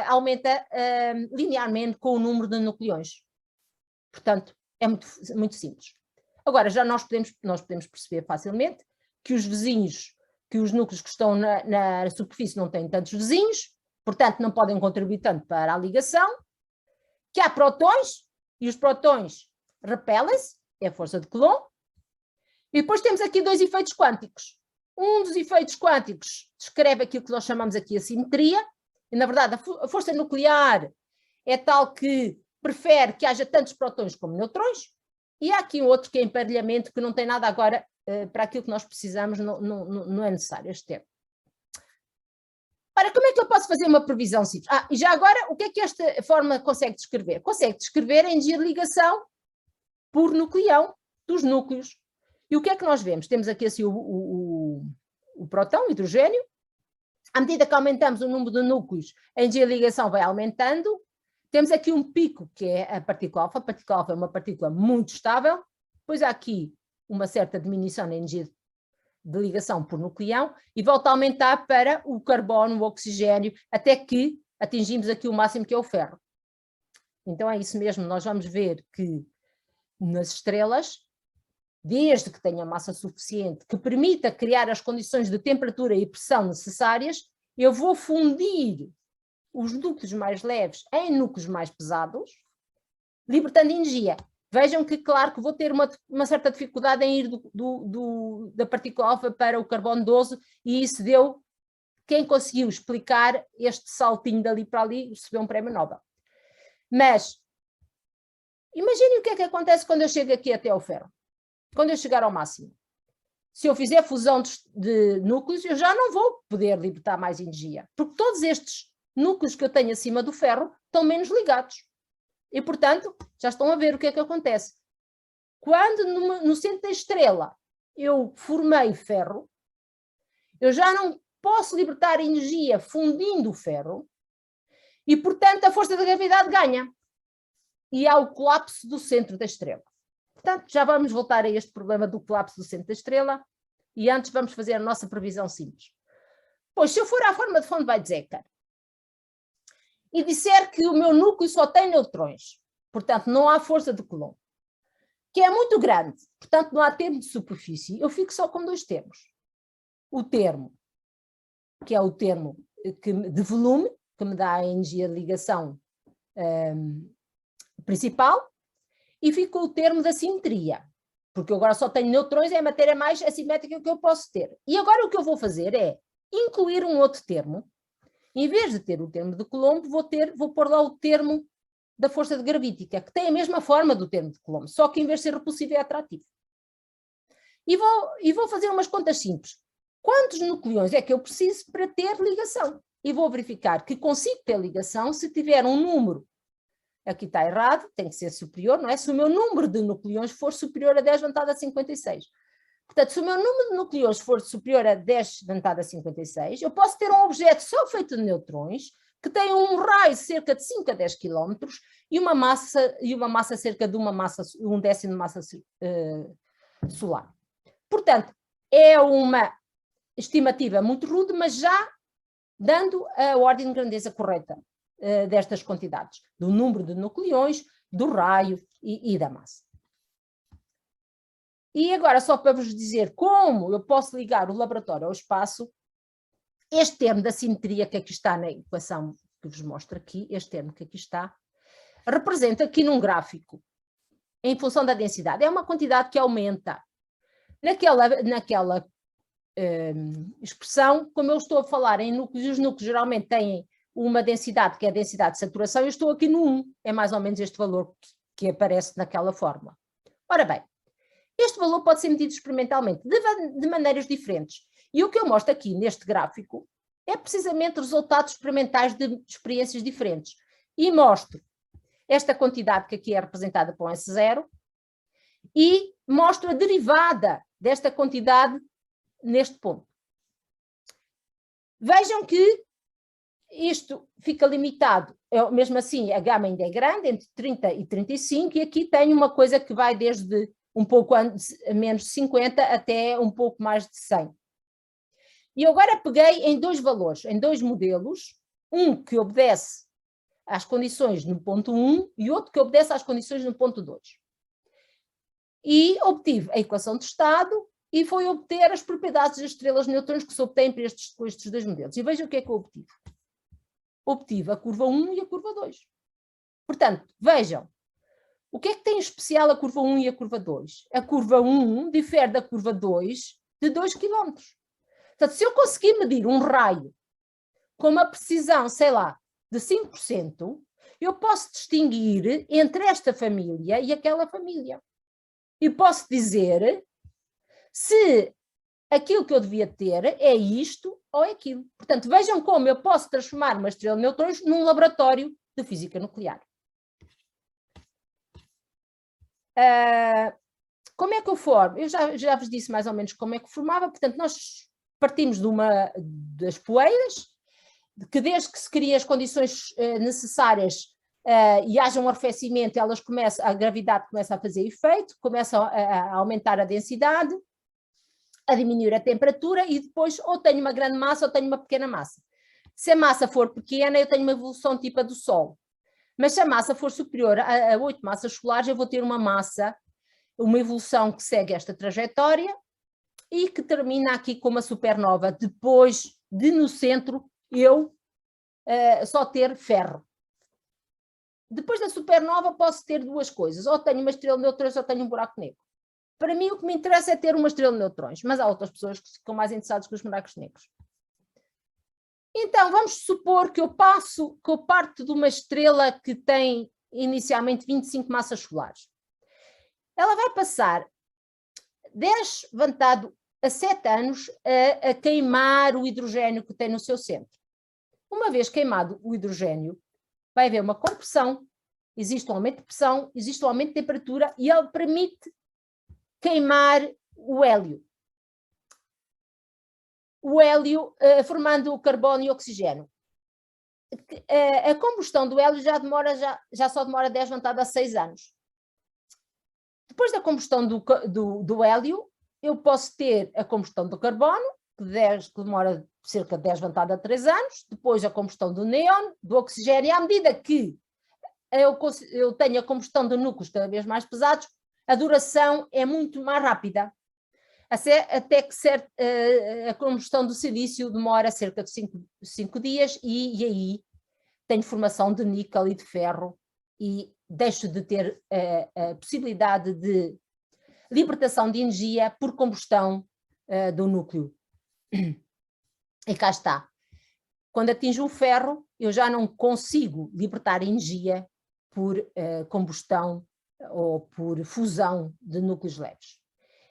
[SPEAKER 1] aumenta linearmente com o número de nucleões. Portanto, é muito simples. Agora, já nós podemos perceber facilmente que os vizinhos, que os núcleos que estão na superfície não têm tantos vizinhos, portanto, não podem contribuir tanto para a ligação, que há prótons, e os prótons repelem-se, é a força de Coulomb, e depois temos aqui dois efeitos quânticos. Um dos efeitos quânticos descreve aquilo que nós chamamos aqui a simetria, e na verdade a força nuclear é tal que prefere que haja tantos prótons como neutrões, e há aqui outro que é emparelhamento, que não tem nada agora para aquilo que nós precisamos, não é necessário este termo. Ora, como é que eu posso fazer uma previsão simples? E já agora, o que é que esta forma consegue descrever? Consegue descrever a energia de ligação por nucleão, dos núcleos. E o que é que nós vemos? Temos aqui assim o próton, o hidrogênio. À medida que aumentamos o número de núcleos, a energia de ligação vai aumentando. Temos aqui um pico, que é a partícula alfa. A partícula alfa é uma partícula muito estável. Depois há aqui uma certa diminuição na energia de ligação por nucleão e volta a aumentar para o carbono, o oxigênio, até que atingimos aqui o máximo, que é o ferro. Então é isso mesmo, nós vamos ver que nas estrelas, desde que tenha massa suficiente que permita criar as condições de temperatura e pressão necessárias, eu vou fundir os núcleos mais leves em núcleos mais pesados, libertando energia. Vejam que, claro, que vou ter uma certa dificuldade em ir da partícula alfa para o carbono 12, e isso deu, quem conseguiu explicar este saltinho dali para ali, recebeu um prémio Nobel. Mas, imaginem o que é que acontece quando eu chego aqui até ao ferro. Quando eu chegar ao máximo. Se eu fizer fusão de núcleos, eu já não vou poder libertar mais energia, porque todos estes núcleos que eu tenho acima do ferro estão menos ligados. E, portanto, já estão a ver o que é que acontece. Quando no centro da estrela eu formei ferro, eu já não posso libertar energia fundindo o ferro e, portanto, a força da gravidade ganha. E há o colapso do centro da estrela. Portanto, já vamos voltar a este problema do colapso do centro da estrela e antes vamos fazer a nossa previsão simples. Pois, se eu for à forma de von Weizsäcker e disser que o meu núcleo só tem neutrões, portanto não há força de Coulomb, que é muito grande, portanto não há termo de superfície, eu fico só com dois termos. O termo, que é o termo de volume, que me dá a energia de ligação principal, e fico o termo da simetria, porque eu agora só tenho neutrões, é a matéria mais assimétrica que eu posso ter. E agora o que eu vou fazer é incluir um outro termo. Em vez de ter o termo de Coulomb, vou pôr lá o termo da força de gravítica, que tem a mesma forma do termo de Coulomb, só que em vez de ser repulsivo é atrativo. E vou fazer umas contas simples. Quantos nucleões é que eu preciso para ter ligação? E vou verificar que consigo ter ligação se tiver um número, aqui está errado, tem que ser superior, não é? Se o meu número de nucleões for superior a 10 elevado a 56. Portanto, se o meu número de nucleões for superior a 10 elevado a 56, eu posso ter um objeto só feito de neutrões, que tem um raio de cerca de 5 a 10 km e uma massa cerca de um décimo de massa solar. Portanto, é uma estimativa muito rude, mas já dando a ordem de grandeza correta destas quantidades, do número de nucleões, do raio e da massa. E agora, só para vos dizer como eu posso ligar o laboratório ao espaço, este termo da simetria que aqui está na equação que vos mostro aqui, este termo que aqui está, representa aqui num gráfico, em função da densidade. É uma quantidade que aumenta. Naquela expressão, como eu estou a falar em núcleos, os núcleos geralmente têm uma densidade que é a densidade de saturação, eu estou aqui no 1, é mais ou menos este valor que aparece naquela fórmula. Ora bem, este valor pode ser medido experimentalmente de maneiras diferentes. E o que eu mostro aqui neste gráfico é precisamente resultados experimentais de experiências diferentes. E mostro esta quantidade que aqui é representada por um S0 e mostro a derivada desta quantidade neste ponto. Vejam que isto fica limitado, mesmo assim a gama ainda é grande, entre 30 e 35, e aqui tenho uma coisa que vai desde um pouco menos de 50 até um pouco mais de 100. E eu agora peguei em dois valores, em dois modelos, um que obedece às condições no ponto 1 e outro que obedece às condições no ponto 2. E obtive a equação de estado e foi obter as propriedades das estrelas de neutrões que se obtêm para estes dois modelos. E vejam o que é que eu obtive. Obtive a curva 1 e a curva 2. Portanto, vejam, o que é que tem em especial a curva 1 e a curva 2? A curva 1 difere da curva 2 de 2 km. Portanto, se eu conseguir medir um raio com uma precisão, sei lá, de 5%, eu posso distinguir entre esta família e aquela família. E posso dizer se aquilo que eu devia ter é isto ou é aquilo. Portanto, vejam como eu posso transformar uma estrela de neutrões num laboratório de física nuclear. como é que eu formo? Eu já vos disse mais ou menos como é que formava, portanto, nós partimos das poeiras, que desde que se criem as condições necessárias e haja um arrefecimento, a gravidade começa a fazer efeito, começa a aumentar a densidade, a diminuir a temperatura e depois ou tenho uma grande massa ou tenho uma pequena massa. Se a massa for pequena, eu tenho uma evolução tipo a do Sol. Mas se a massa for superior a 8 massas solares, eu vou ter uma evolução que segue esta trajetória e que termina aqui com uma supernova, depois de no centro eu só ter ferro. Depois da supernova posso ter duas coisas, ou tenho uma estrela de neutrões ou tenho um buraco negro. Para mim o que me interessa é ter uma estrela de neutrões, mas há outras pessoas que ficam mais interessadas com os buracos negros. Então, vamos supor que eu parto de uma estrela que tem inicialmente 25 massas solares. Ela vai passar 10 vantado a 7 anos a queimar o hidrogênio que tem no seu centro. Uma vez queimado o hidrogênio, vai haver uma compressão, existe um aumento de pressão, existe um aumento de temperatura e ele permite queimar o hélio. O hélio formando o carbono e o oxigênio. A combustão do hélio já só demora 10 vantado a 6 anos. Depois da combustão do hélio, eu posso ter a combustão do carbono, que demora cerca de 10 vantado a 3 anos, depois a combustão do neon, do oxigênio, e à medida que eu tenho a combustão de núcleos cada vez mais pesados, a duração é muito mais rápida. Até que a combustão do silício demora cerca de 5 dias e aí tenho formação de níquel e de ferro e deixo de ter a possibilidade de libertação de energia por combustão do núcleo. E cá está. Quando atinjo o ferro, eu já não consigo libertar energia por combustão ou por fusão de núcleos leves.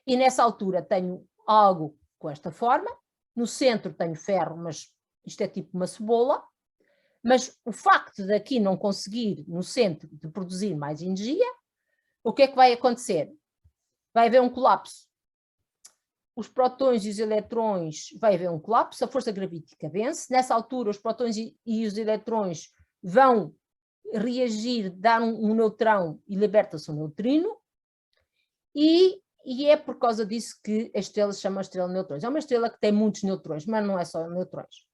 [SPEAKER 1] E nessa altura tenho algo com esta forma, no centro tenho ferro, mas isto é tipo uma cebola, mas o facto de aqui não conseguir no centro de produzir mais energia, o que é que vai acontecer? Vai haver um colapso. Os prótons e os eletrões, vai haver um colapso, a força gravítica vence, nessa altura os prótons e os eletrões vão reagir, dar um neutrão e liberta-se um neutrino, e é por causa disso que a estrela se chama estrela de neutrões. É uma estrela que tem muitos neutrões, mas não é só neutrões.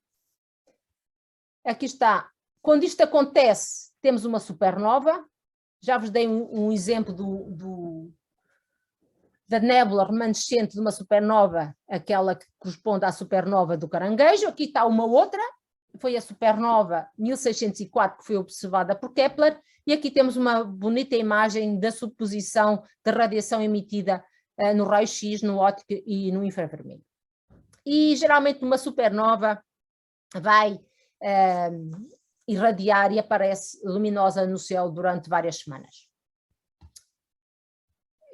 [SPEAKER 1] Aqui está. Quando isto acontece, temos uma supernova. Já vos dei um exemplo da nébula remanescente de uma supernova, aquela que corresponde à supernova do Caranguejo. Aqui está uma outra, foi a supernova 1604, que foi observada por Kepler, e aqui temos uma bonita imagem da subposição da radiação emitida no raio-x, no óptico e no infravermelho. E geralmente uma supernova vai irradiar e aparece luminosa no céu durante várias semanas.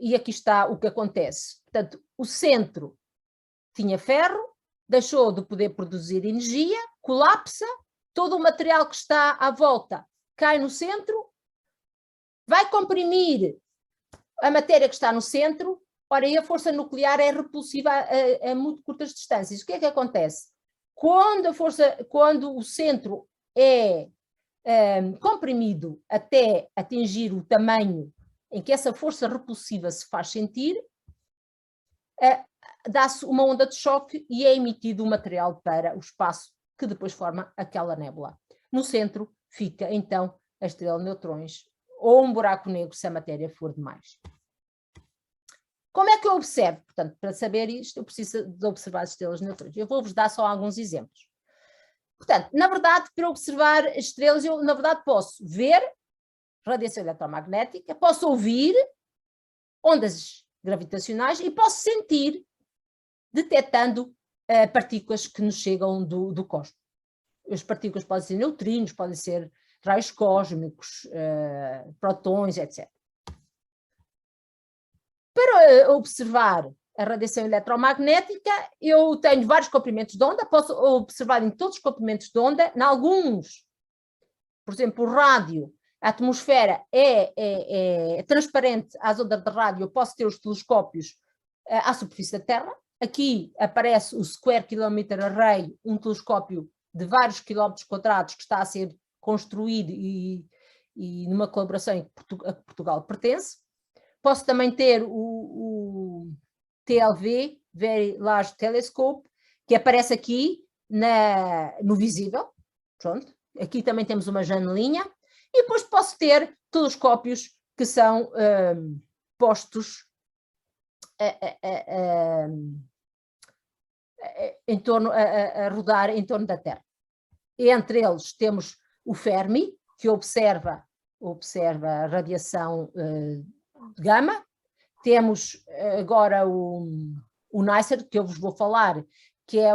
[SPEAKER 1] E aqui está o que acontece. Portanto, o centro tinha ferro, deixou de poder produzir energia, colapsa, todo o material que está à volta cai no centro, vai comprimir a matéria que está no centro. Ora, e a força nuclear é repulsiva a muito curtas distâncias. O que é que acontece? Quando o centro é comprimido até atingir o tamanho em que essa força repulsiva se faz sentir, dá-se uma onda de choque e é emitido o material para o espaço que depois forma aquela nébula. No centro fica então a estrela de neutrões ou um buraco negro se a matéria for demais. Como é que eu observo? Portanto, para saber isto, eu preciso de observar as estrelas de neutrões. Eu vou-vos dar só alguns exemplos. Portanto, na verdade, para observar as estrelas, eu, na verdade, posso ver radiação eletromagnética, posso ouvir ondas gravitacionais e posso sentir, detectando partículas que nos chegam do cosmos. As partículas podem ser neutrinos, podem ser raios cósmicos, prótons, etc. Para observar a radiação eletromagnética, eu tenho vários comprimentos de onda, posso observar em todos os comprimentos de onda, em alguns, por exemplo, o rádio, A atmosfera é transparente às ondas de rádio, eu posso ter os telescópios à superfície da Terra. Aqui aparece o Square Kilometer Array, um telescópio de vários quilómetros quadrados que está a ser construído e numa colaboração a que Portugal pertence. Posso também ter o TLV, Very Large Telescope, que aparece aqui no visível. Pronto. Aqui também temos uma janelinha. E depois posso ter telescópios que são postos a rodar em torno da Terra. Entre eles temos o Fermi, que observa a radiação de gama. Temos agora o NICER, que eu vos vou falar, que é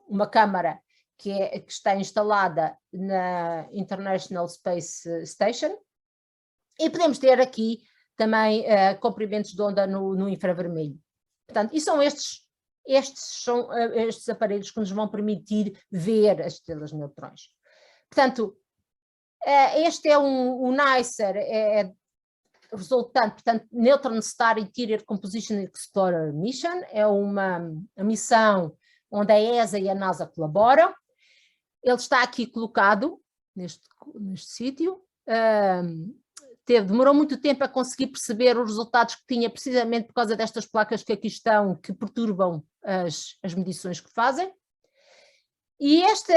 [SPEAKER 1] uma câmara que está instalada na International Space Station, e podemos ter aqui também comprimentos de onda no infravermelho. Portanto, e são estes aparelhos que nos vão permitir ver as estrelas de neutrões. Portanto, este é o NICER, resultante, portanto, Neutron Star Interior Composition Explorer Mission, é uma missão onde a ESA e a NASA colaboram. Ele está aqui colocado, neste sítio. Demorou muito tempo a conseguir perceber os resultados que tinha, precisamente por causa destas placas que aqui estão, que perturbam as medições que fazem. E esta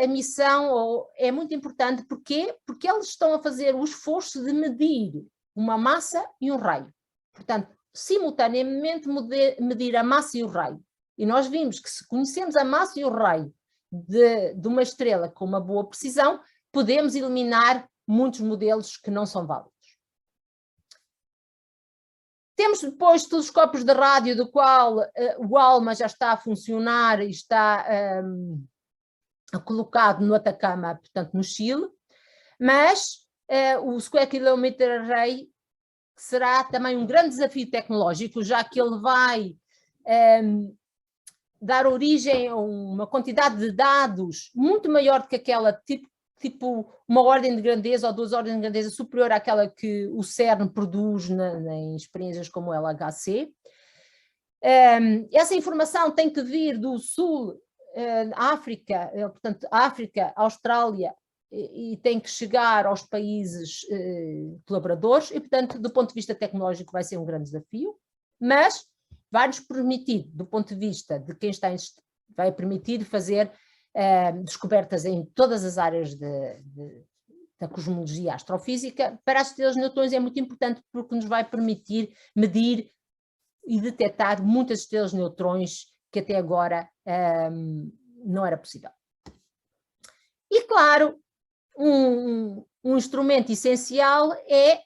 [SPEAKER 1] a missão é muito importante, porquê? Porque eles estão a fazer o esforço de medir uma massa e um raio. Portanto, simultaneamente medir a massa e o raio. E nós vimos que se conhecemos a massa e o raio de uma estrela com uma boa precisão, podemos eliminar muitos modelos que não são válidos. Temos depois telescópios de rádio, do qual o ALMA já está a funcionar e está colocado no Atacama, portanto no Chile, mas o Square Kilometer Array será também um grande desafio tecnológico, já que ele vai dar origem a uma quantidade de dados muito maior do que aquela, tipo uma ordem de grandeza ou 2 ordens de grandeza superior àquela que o CERN produz em experiências como o LHC. Essa informação tem que vir do sul, África, portanto, África, Austrália, e tem que chegar aos países colaboradores, e, portanto, do ponto de vista tecnológico vai ser um grande desafio, mas vai-nos permitir, do ponto de vista de quem está vai permitir fazer descobertas em todas as áreas da cosmologia astrofísica. Para as estrelas de neutrões é muito importante, porque nos vai permitir medir e detectar muitas estrelas de neutrões que até agora não era possível. E claro, um instrumento essencial é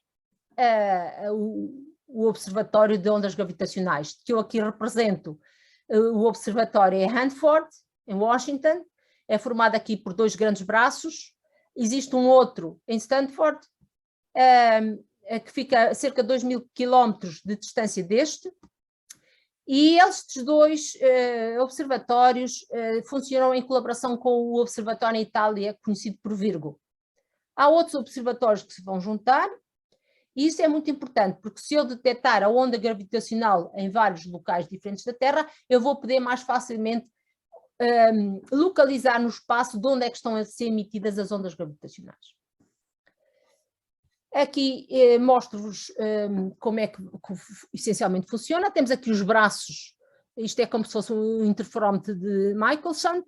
[SPEAKER 1] o Observatório de Ondas Gravitacionais, que eu aqui represento. O observatório é Hanford, em Washington, é formado aqui por 2 grandes braços. Existe um outro em Stanford, que fica a cerca de 2.000 quilómetros de distância deste, e estes 2 observatórios funcionam em colaboração com o Observatório em Itália, conhecido por Virgo. Há outros observatórios que se vão juntar, e isso é muito importante, porque se eu detectar a onda gravitacional em vários locais diferentes da Terra, eu vou poder mais facilmente localizar no espaço de onde é que estão a ser emitidas as ondas gravitacionais. Aqui mostro-vos como é que essencialmente funciona. Temos aqui os braços, isto é como se fosse um interferómetro de Michelson.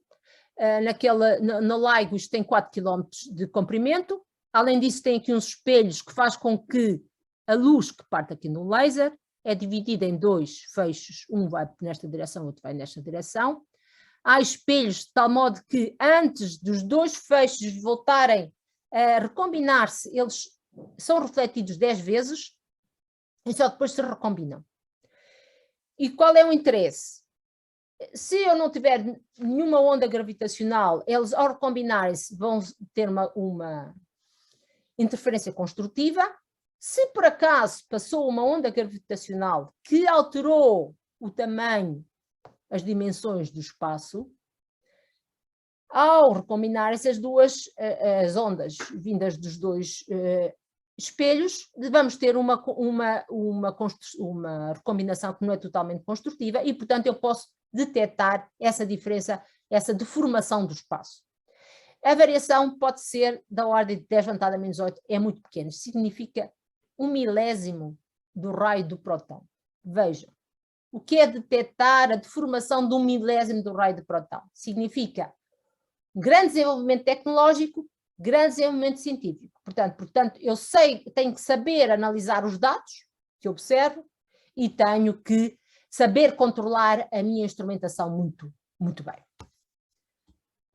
[SPEAKER 1] No LIGO isto tem 4 km de comprimento. Além disso, tem aqui uns espelhos que faz com que a luz que parte aqui no laser é dividida em 2 feixes, um vai nesta direção, outro vai nesta direção. Há espelhos de tal modo que antes dos 2 feixes voltarem a recombinar-se, eles são refletidos 10 vezes e só depois se recombinam. E qual é o interesse? Se eu não tiver nenhuma onda gravitacional, eles ao recombinarem-se vão ter uma interferência construtiva. Se por acaso passou uma onda gravitacional que alterou o tamanho, as dimensões do espaço, Ao recombinar essas duas as ondas vindas dos dois espelhos, vamos ter uma recombinação que não é totalmente construtiva e, portanto, eu posso detectar essa diferença, essa deformação do espaço. A variação pode ser da ordem de 10 elevado a menos 8, é muito pequeno, significa 1/1000 do raio do próton. Vejam, o que é detectar a deformação de 1/1000 do raio do próton? Significa grande desenvolvimento tecnológico, grande desenvolvimento científico. Portanto, eu tenho que saber analisar os dados que observo e tenho que saber controlar a minha instrumentação muito, muito bem.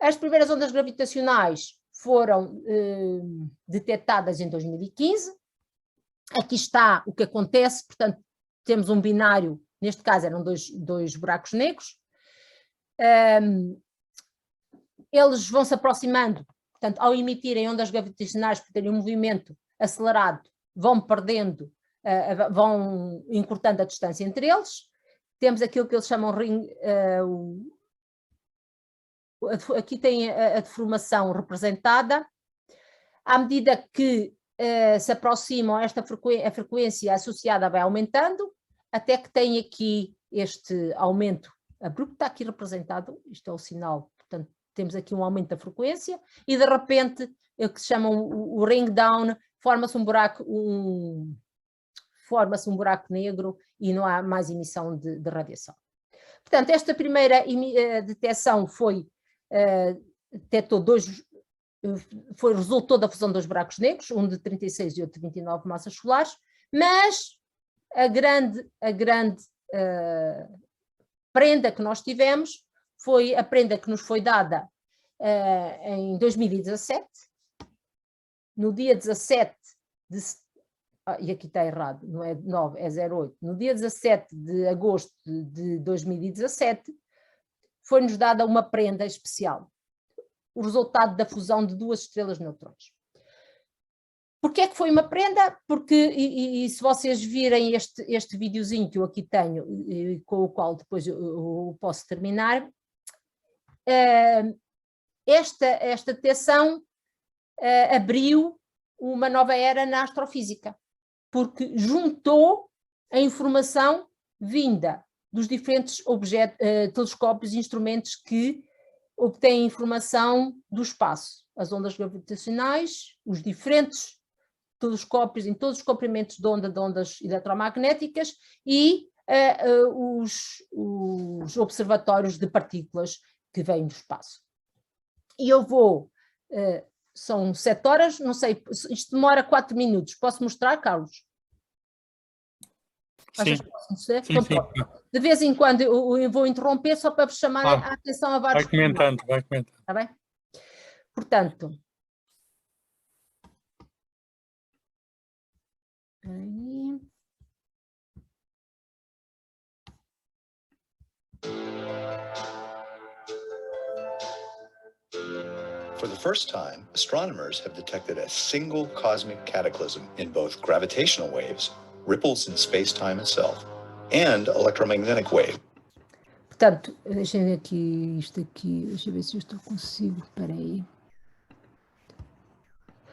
[SPEAKER 1] As primeiras ondas gravitacionais foram detectadas em 2015. Aqui está o que acontece, portanto, temos um binário, neste caso eram dois buracos negros. Eles vão se aproximando, portanto, ao emitirem ondas gravitacionais por terem um movimento acelerado, vão perdendo, vão encurtando a distância entre eles. Temos aquilo que eles chamam aqui tem a deformação representada. À medida que se aproximam, a frequência associada vai aumentando, até que tem aqui este aumento abrupto, está aqui representado, isto é o sinal, portanto, temos aqui um aumento da frequência, e de repente, o que se chama o ring down, forma-se um buraco negro e não há mais emissão de radiação. Portanto, esta primeira detecção resultou da fusão dos buracos negros, um de 36 e outro de 29 massas solares, mas a grande prenda que nós tivemos foi a prenda que nos foi dada em 2017, no dia 17 de... e aqui está errado, não é 9, é 08. No dia 17 de agosto de 2017, foi-nos dada uma prenda especial, o resultado da fusão de duas estrelas de neutrões. Porquê é que foi uma prenda? Porque, e se vocês virem este videozinho que eu aqui tenho, com o qual depois eu posso terminar, esta detecção abriu uma nova era na astrofísica, porque juntou a informação vinda dos diferentes telescópios e instrumentos que obtêm informação do espaço, as ondas gravitacionais, os diferentes telescópios em todos os comprimentos de ondas eletromagnéticas e os observatórios de partículas que vêm do espaço. E eu vou, são 7 horas, não sei, isto demora 4 minutos, posso mostrar, Carlos?
[SPEAKER 3] Sim.
[SPEAKER 1] Sim. Então, de vez em quando eu vou interromper só para vos chamar a atenção a vários...
[SPEAKER 3] Vai comentando.
[SPEAKER 1] Está bem? Portanto... Aí.
[SPEAKER 4] For the first time, astronomers have detected a single cosmic cataclysm in both gravitational waves, ripples in space-time itself, and electromagnetic wave.
[SPEAKER 1] Portanto, deixa eu ver aqui, isto aqui, deixa eu ver se eu estou consigo, espera aí.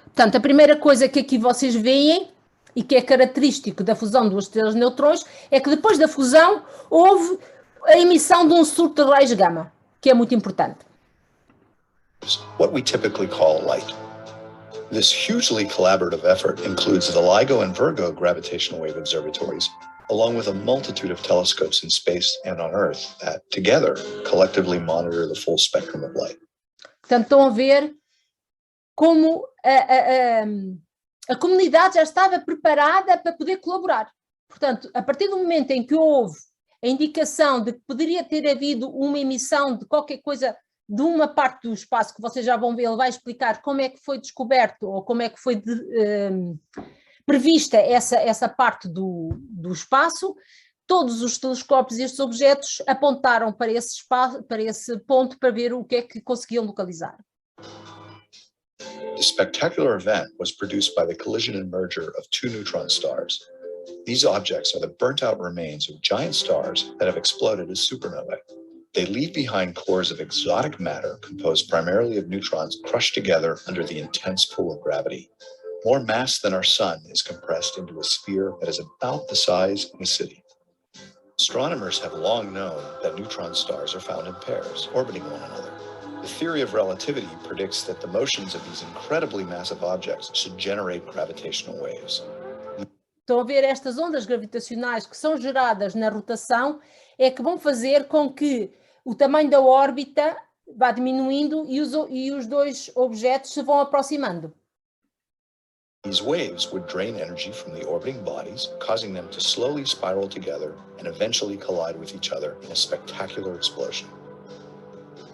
[SPEAKER 1] Portanto, a primeira coisa que aqui vocês veem, e que é característico da fusão de duas estrelas de neutrões, é que depois da fusão houve a emissão de um surto de raios gama, que é muito importante.
[SPEAKER 4] What we typically call light. This hugely collaborative effort includes the LIGO and Virgo gravitational wave observatories, along with a multitude of telescopes in space and on Earth that, together, collectively monitor the full spectrum of light.
[SPEAKER 1] Portanto, estão a ver como a comunidade já estava preparada para poder colaborar. Portanto, a partir do momento em que houve a indicação de que poderia ter havido uma emissão de qualquer coisa de uma parte do espaço, que vocês já vão ver, ele vai explicar como é que foi descoberto ou como é que foi prevista essa parte do espaço, todos os telescópios e estes objetos apontaram para esse espaço, para esse ponto, para ver o que é que conseguiam localizar.
[SPEAKER 4] The spectacular event was produced by the collision and merger of two neutron stars. These objects are the burnt-out remains of giant stars that have exploded as supernovae. They leave behind cores of exotic matter composed primarily of neutrons crushed together under the intense pull of gravity. More mass than our sun is compressed into a sphere that is about the size of a city. Astronomers have long known that neutron stars are found in pairs, orbiting one another. The theory of relativity predicts that the motions of these incredibly massive objects should generate gravitational waves.
[SPEAKER 1] Estão a ver estas ondas gravitacionais que são geradas na rotação, é que vão fazer com que o tamanho da órbita vá diminuindo e os dois objetos se vão aproximando.
[SPEAKER 4] These waves would drain energy from the orbiting bodies, causing them to slowly spiral together and eventually collide with each other in a spectacular explosion.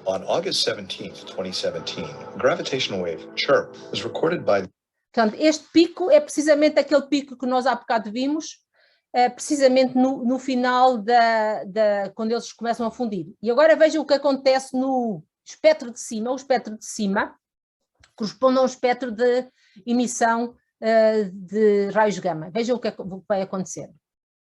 [SPEAKER 4] On August 17, 2017, a gravitational wave, CHIRP, was recorded by...
[SPEAKER 1] Portanto, este pico é precisamente aquele pico que nós há bocado vimos, precisamente no final quando eles começam a fundir. E agora vejam o que acontece no espectro de cima. O espectro de cima corresponde a um espectro de emissão de raios gama. Vejam o que vai acontecer.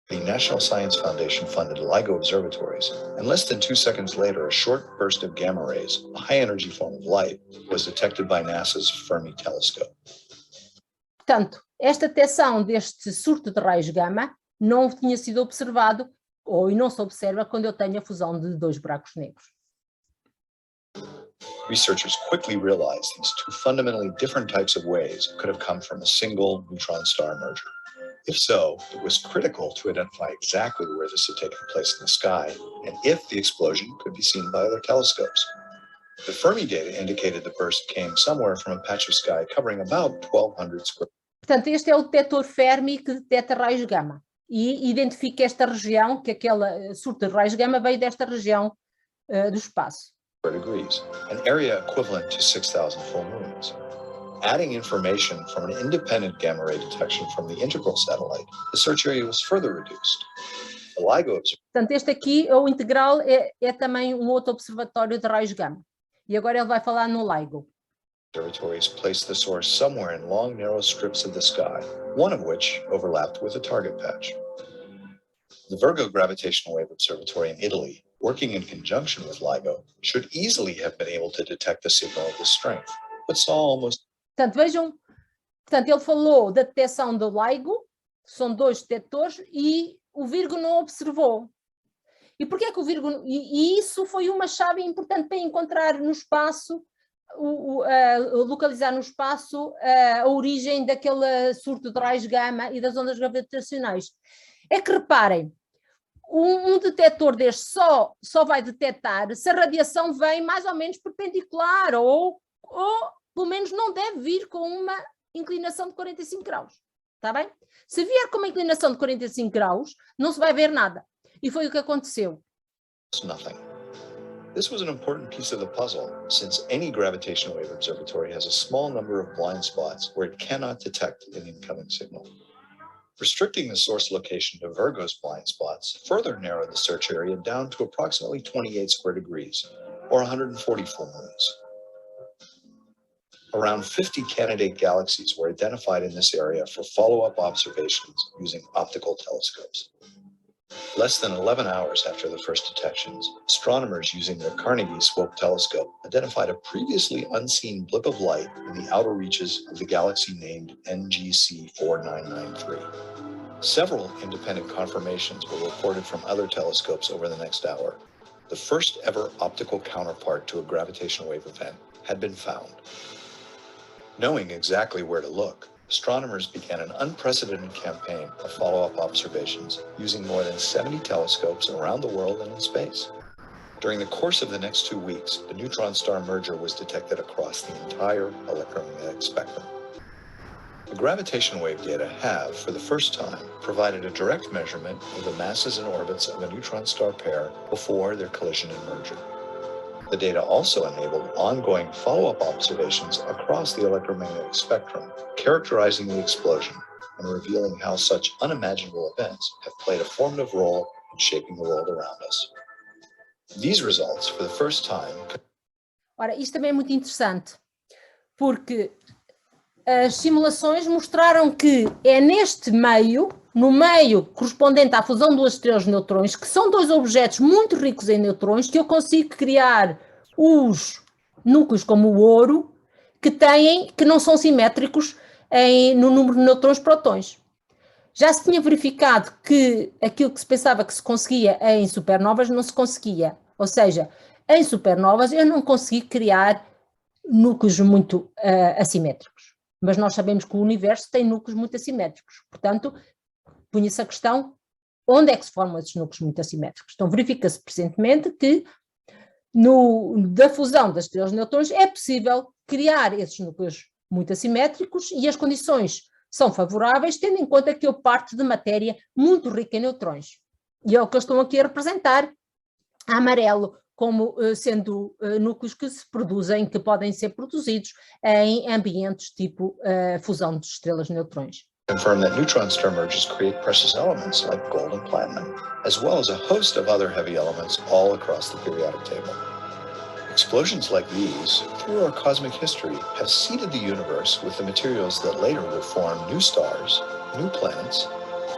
[SPEAKER 4] The National Science Foundation funded LIGO observatories, and less than 2 seconds later, a short burst of gamma rays, a high-energy form of light, was detected by NASA's Fermi telescope.
[SPEAKER 1] Portanto, esta detecção deste surto de raios gama não tinha sido observado, ou não se observa, quando eu tenho a fusão de dois buracos negros.
[SPEAKER 4] Researchers quickly realized these two fundamentally different types of waves could have come from a single neutron-star merger. If so, it was critical to identify exactly where this had taken place in the sky, and if the explosion could be seen by other telescopes. The Fermi data indicated the burst came somewhere from a patch of sky covering about 1,200 square.
[SPEAKER 1] Portanto, este é o detector Fermi que detecta raios gama e identifica esta região, que aquele surto de raios gama veio desta região do espaço.
[SPEAKER 4] Degrees, an area equivalent to 6,000 full moons. Adding information from an independent gamma ray detection from the integral satellite, the search area was further reduced. The LIGO
[SPEAKER 1] Portanto, este aqui, o integral, é também um outro observatório de raios gama. E agora ele vai falar no LIGO.
[SPEAKER 4] observatories placed the source somewhere in long, narrow strips of the sky, one of which overlapped with a target patch. The Virgo Gravitational Wave Observatory in Italy, working in conjunction with LIGO, should easily have been able to detect a signal of this strength, but saw almost...
[SPEAKER 1] Portanto, vejam, ele falou da detecção do LIGO, são dois detectores, e o Virgo não observou. E porquê que o Virgo... E isso foi uma chave importante para encontrar no espaço, localizar no espaço a origem daquele surto de raios gama e das ondas gravitacionais. É que reparem, um detector deste só vai detectar se a radiação vem mais ou menos perpendicular ou pelo menos não deve vir com uma inclinação de 45 graus, está bem? Se vier com uma inclinação de 45 graus, não se vai ver nada. E foi o que aconteceu.
[SPEAKER 4] Nothing. This was an important piece of the puzzle, since any gravitational wave observatory has a small number of blind spots where it cannot detect an incoming signal. Restricting the source location to Virgo's blind spots further narrowed the search area down to approximately 28 square degrees, or 140 full moons. Around 50 candidate galaxies were identified in this area for follow-up observations using optical telescopes. Less than 11 hours after the first detections, astronomers using the Carnegie Swope telescope identified a previously unseen blip of light in the outer reaches of the galaxy named NGC 4993. Several independent confirmations were reported from other telescopes over the next hour. The first ever optical counterpart to a gravitational wave event had been found. Knowing exactly where to look, astronomers began an unprecedented campaign of follow-up observations using more than 70 telescopes around the world and in space. During the course of the next 2 weeks, the neutron-star merger was detected across the entire electromagnetic spectrum. The gravitational wave data have, for the first time, provided a direct measurement of the masses and orbits of a neutron-star pair before their collision and merger. The data also enabled ongoing follow-up observations across the electromagnetic spectrum, characterizing the explosion and revealing how such unimaginable events have played a formative role in shaping the world around us. These results, for the first time...
[SPEAKER 1] Ora, isto também é muito interessante, porque as simulações mostraram que é neste meio no meio correspondente à fusão de duas estrelas de neutrões, que são dois objetos muito ricos em neutrões, que eu consigo criar os núcleos como o ouro, que não são simétricos no número de neutrões prótons. Já se tinha verificado que aquilo que se pensava que se conseguia em supernovas não se conseguia. Ou seja, em supernovas eu não consegui criar núcleos muito assimétricos. Mas nós sabemos que o universo tem núcleos muito assimétricos. Portanto, punha-se a questão, onde é que se formam esses núcleos muito assimétricos? Então, verifica-se presentemente que da fusão das estrelas de neutrões é possível criar esses núcleos muito assimétricos e as condições são favoráveis, tendo em conta que eu parto de matéria muito rica em neutrões. E é o que eu estou aqui a representar, a amarelo, como sendo núcleos que se produzem, que podem ser produzidos em ambientes tipo fusão de estrelas de neutrões.
[SPEAKER 4] Confirm that neutron star mergers create precious elements like gold and platinum, as well as a host of other heavy elements all across the periodic table. Explosions like these, through our cosmic history, have seeded the universe with the materials that later will form new stars, new planets,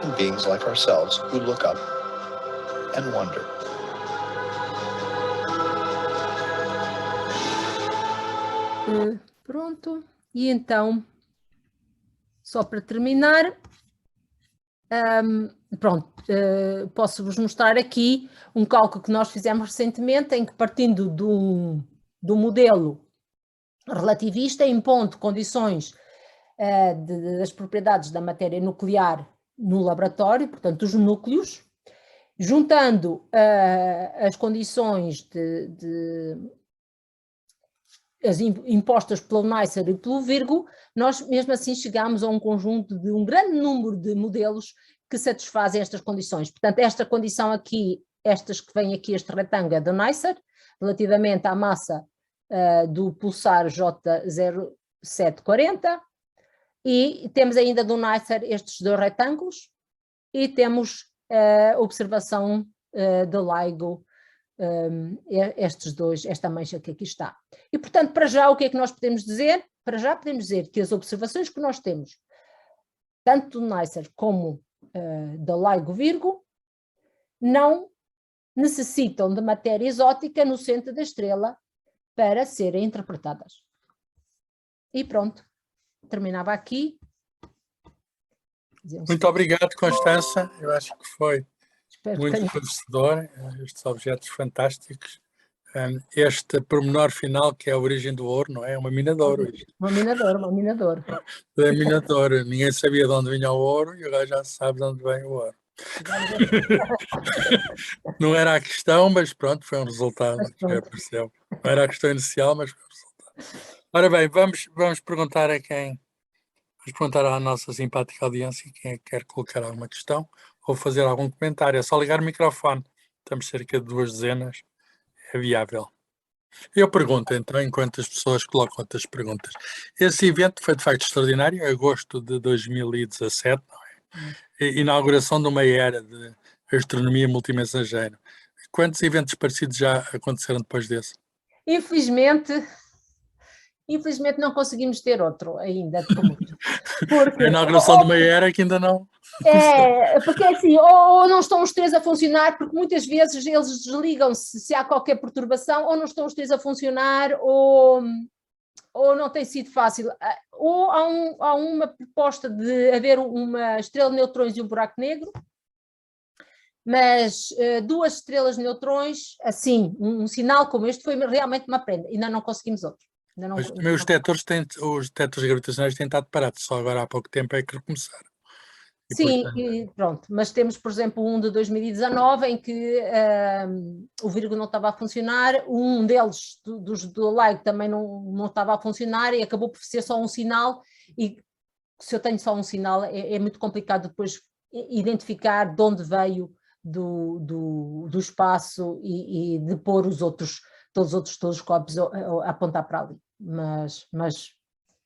[SPEAKER 4] and beings like ourselves who look up and wonder.
[SPEAKER 1] Pronto, e então, só para terminar, posso-vos mostrar aqui um cálculo que nós fizemos recentemente, em que partindo do modelo relativista, impondo condições das propriedades da matéria nuclear no laboratório, portanto os núcleos, juntando as condições as impostas pelo Neisser e pelo Virgo, nós mesmo assim chegamos a um conjunto de um grande número de modelos que satisfazem estas condições. Portanto, esta condição aqui, estas que vêm aqui, este retângulo é do Neisser, relativamente à massa do pulsar J0740, e temos ainda do Neisser estes dois retângulos, e temos a observação de LIGO, estes dois, esta mancha que aqui está. E, portanto, para já, o que é que nós podemos dizer? Para já podemos dizer que as observações que nós temos, tanto do Neisser como da LIGO-Virgo, não necessitam de matéria exótica no centro da estrela para serem interpretadas. E pronto, terminava aqui.
[SPEAKER 3] Muito obrigado, Constança. Eu acho que foi muito
[SPEAKER 1] tenha...
[SPEAKER 3] esclarecedor, estes objetos fantásticos. Este pormenor final, que é a origem do ouro, não é? É uma mina de ouro.
[SPEAKER 1] Uma minadora.
[SPEAKER 3] É minadora. Ninguém sabia de onde vinha o ouro e agora já se sabe de onde vem o ouro. Não era a questão, mas pronto, foi um resultado que apareceu. Não era a questão inicial, mas foi um resultado. Ora bem, vamos perguntar a quem... Vamos perguntar à nossa simpática audiência quem é que quer colocar alguma questão ou fazer algum comentário. É só ligar o microfone. Estamos cerca de 2 dezenas. É viável. Eu pergunto, então, enquanto as pessoas colocam outras perguntas. Esse evento foi, de facto, extraordinário, em agosto de 2017, não é? Inauguração de uma era de astronomia multimensageira. Quantos eventos parecidos já aconteceram depois desse?
[SPEAKER 1] Infelizmente não conseguimos ter outro ainda.
[SPEAKER 3] A inauguração de uma era que ainda não...
[SPEAKER 1] Porque assim, ou não estão os três a funcionar, porque muitas vezes eles desligam-se se há qualquer perturbação, ou não estão os três a funcionar, ou não tem sido fácil. Ou há uma proposta de haver uma estrela de neutrões e um buraco negro, mas 2 estrelas de neutrões, assim, um sinal como este foi realmente uma prenda, ainda não conseguimos outro.
[SPEAKER 3] Mas também os detectores gravitacionais têm estado parados, só agora há pouco tempo é que recomeçaram.
[SPEAKER 1] Sim, e pronto, mas temos, por exemplo, um de 2019 em que o Virgo não estava a funcionar, um deles, dos do LIGO, também não estava a funcionar e acabou por ser só um sinal, e se eu tenho só um sinal é muito complicado depois identificar de onde veio do espaço e de pôr todos os outros telescópios a apontar para ali, mas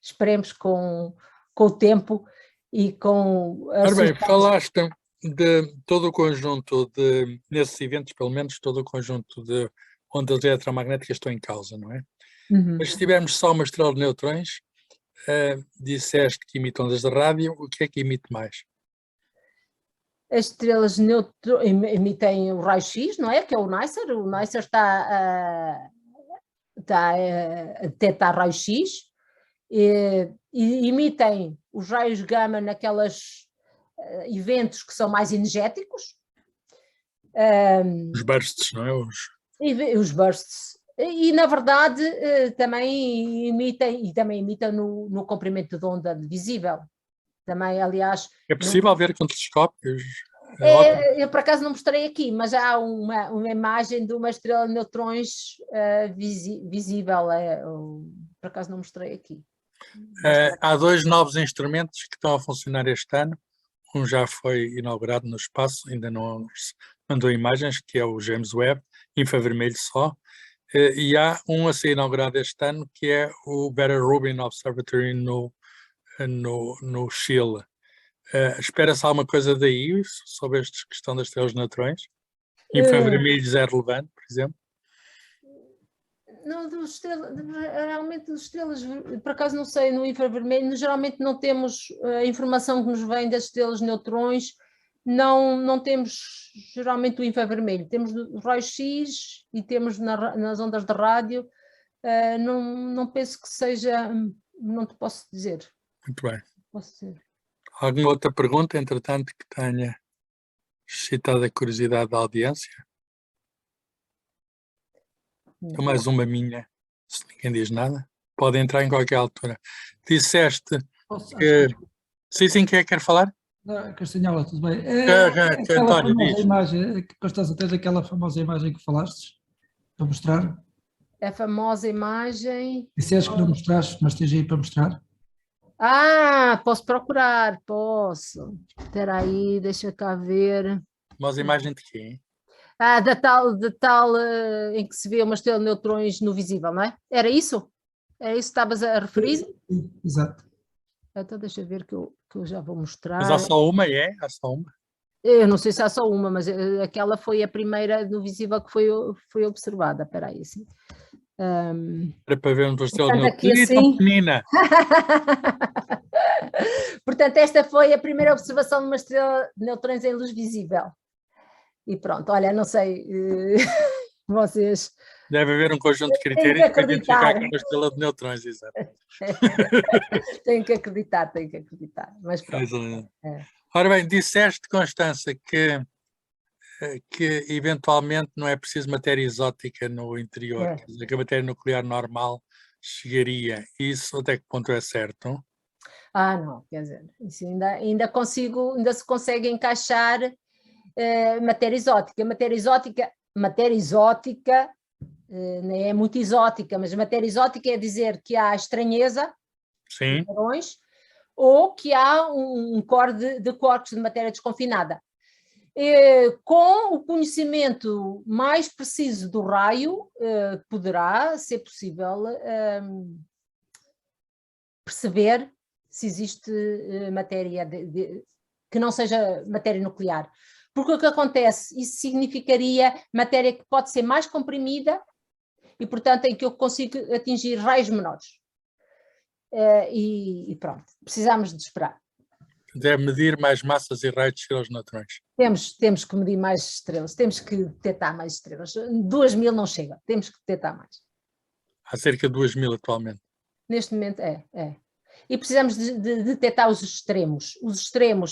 [SPEAKER 1] esperemos com o tempo e com...
[SPEAKER 3] Ora bem, falaste de todo o conjunto nesses eventos, pelo menos todo o conjunto de ondas eletromagnéticas estão em causa, não é?
[SPEAKER 1] Uhum.
[SPEAKER 3] Mas se tivermos só uma estrela de neutrões, disseste que emite ondas de rádio, o que é que emite mais?
[SPEAKER 1] As estrelas emitem o raio-x, não é? Que é o NICER. O NICER está a detectar raio-x e emitem os raios gama naqueles eventos que são mais energéticos.
[SPEAKER 3] Os bursts, não é?
[SPEAKER 1] Os bursts. E, na verdade, também emitem no comprimento de onda visível. Também, aliás...
[SPEAKER 3] É possível ver com telescópios?
[SPEAKER 1] Eu, por acaso, não mostrei aqui, mas há uma imagem de uma estrela de neutrões visível. Por acaso, não mostrei aqui.
[SPEAKER 3] Há 2 novos instrumentos que estão a funcionar este ano. Um já foi inaugurado no espaço, ainda não mandou imagens, que é o James Webb, infravermelho só. E há um a ser inaugurado este ano, que é o Vera Rubin Observatory no Chile. Espera-se alguma coisa daí sobre esta questão das estrelas de neutrões? Infravermelhos é relevante, por exemplo?
[SPEAKER 1] Não, realmente das estrelas, por acaso não sei, no infravermelho, geralmente não temos a informação que nos vem das estrelas de neutrões, não temos geralmente o infravermelho, temos o raio-x e temos nas ondas de rádio, não penso que seja, não te posso dizer.
[SPEAKER 3] Muito bem.
[SPEAKER 1] Posso dizer.
[SPEAKER 3] Alguma outra pergunta, entretanto, que tenha suscitado a curiosidade da audiência? Ou mais uma minha, se ninguém diz nada, pode entrar em qualquer altura. Disseste que... Sim, quer falar?
[SPEAKER 5] Castanhola, tudo bem?
[SPEAKER 3] António,
[SPEAKER 5] famosa
[SPEAKER 3] diz.
[SPEAKER 5] imagem, Constança, tens aquela famosa imagem que falaste para mostrar?
[SPEAKER 1] A famosa imagem...
[SPEAKER 5] Disseste que não mostraste, mas tens aí para mostrar?
[SPEAKER 1] Posso procurar, posso. Espera aí, deixa cá ver.
[SPEAKER 3] Famosa imagem de quê?
[SPEAKER 1] Da tal em que se vê uma estrela de neutrões no visível, não é? Era isso? Era isso que estavas a referir?
[SPEAKER 5] Sim, exato.
[SPEAKER 1] Então deixa ver que eu já vou mostrar.
[SPEAKER 3] Mas há só uma, é? Há só uma?
[SPEAKER 1] Eu não sei se há só uma, mas aquela foi a primeira no visível que foi observada. Espera aí, assim.
[SPEAKER 3] Era para vermos a estrela de
[SPEAKER 1] Portanto,
[SPEAKER 3] neutrões.
[SPEAKER 1] aqui assim...
[SPEAKER 3] Pequenina.
[SPEAKER 1] Portanto, esta foi a primeira observação de uma estrela de neutrões em luz visível. E pronto, olha, não sei, vocês...
[SPEAKER 3] Deve haver um conjunto de critérios para identificar que é uma estrela de neutrões, exato.
[SPEAKER 1] Tenho que acreditar, mas pronto.
[SPEAKER 3] Ora bem, disseste, Constança, que eventualmente não é preciso matéria exótica no interior, quer dizer, que a matéria nuclear normal chegaria. Isso até que ponto é certo?
[SPEAKER 1] Não, quer dizer, isso ainda se consegue encaixar matéria exótica. Matéria exótica não é muito exótica, mas matéria exótica é dizer que há estranheza,
[SPEAKER 3] sim,
[SPEAKER 1] de padrões, ou que há um core de quarks de matéria desconfinada. Com o conhecimento mais preciso do raio, poderá ser possível perceber se existe matéria que não seja matéria nuclear. Porque o que acontece? Isso significaria matéria que pode ser mais comprimida e, portanto, em que eu consigo atingir raios menores. E pronto, precisamos de esperar.
[SPEAKER 3] Deve medir mais massas e raios de estrelas de neutrões.
[SPEAKER 1] Temos que medir mais estrelas, temos que detectar mais estrelas. 2000 não chega, temos que detectar mais.
[SPEAKER 3] Há cerca de 2000 atualmente.
[SPEAKER 1] Neste momento é. E precisamos de detectar os extremos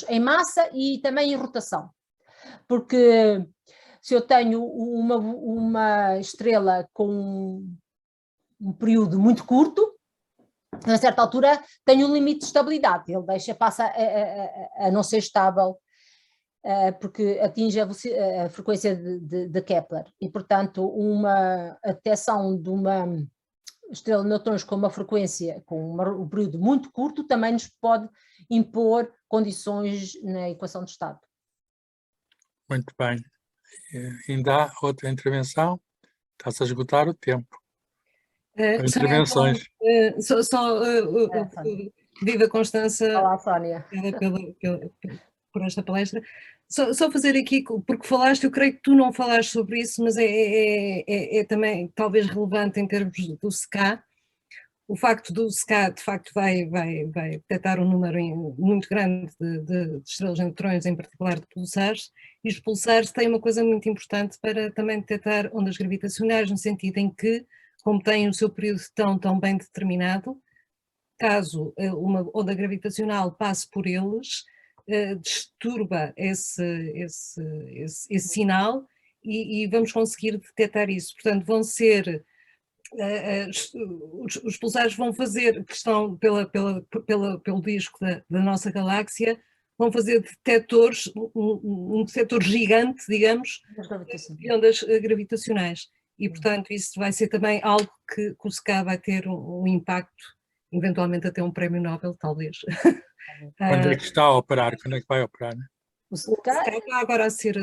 [SPEAKER 1] em massa e também em rotação. Porque se eu tenho uma estrela com um período muito curto, a certa altura tenho um limite de estabilidade, ele passa a não ser estável, porque atinge a frequência de Kepler, e portanto a detecção de uma estrela de neutrões com uma frequência, com um período muito curto, também nos pode impor condições na equação de estado.
[SPEAKER 3] Muito bem. Ainda há outra intervenção? Está-se a esgotar o tempo. Intervenções.
[SPEAKER 6] Viva Constança.
[SPEAKER 1] Olá, Sónia.
[SPEAKER 6] Por esta palestra. Só fazer aqui, porque falaste, eu creio que tu não falaste sobre isso, mas é também talvez relevante em termos do SCA, o facto do SCA, de facto, vai detectar um número muito grande de estrelas de neutrões, em particular de pulsares, e os pulsares têm uma coisa muito importante para também detectar ondas gravitacionais, no sentido em que, como têm o seu período tão bem determinado, caso uma onda gravitacional passe por eles, disturba esse sinal e vamos conseguir detectar isso. Portanto, vão ser os pulsares vão fazer, que estão pelo disco da nossa galáxia, vão fazer detectores, um detector gigante, digamos, de ondas gravitacionais. E, portanto, isso vai ser também algo que o SCA vai ter um impacto, eventualmente até um prémio Nobel, talvez.
[SPEAKER 3] Quando é que está a operar? Quando é que vai operar? Né?
[SPEAKER 1] O
[SPEAKER 6] O
[SPEAKER 1] SCA
[SPEAKER 6] SCA está agora a ser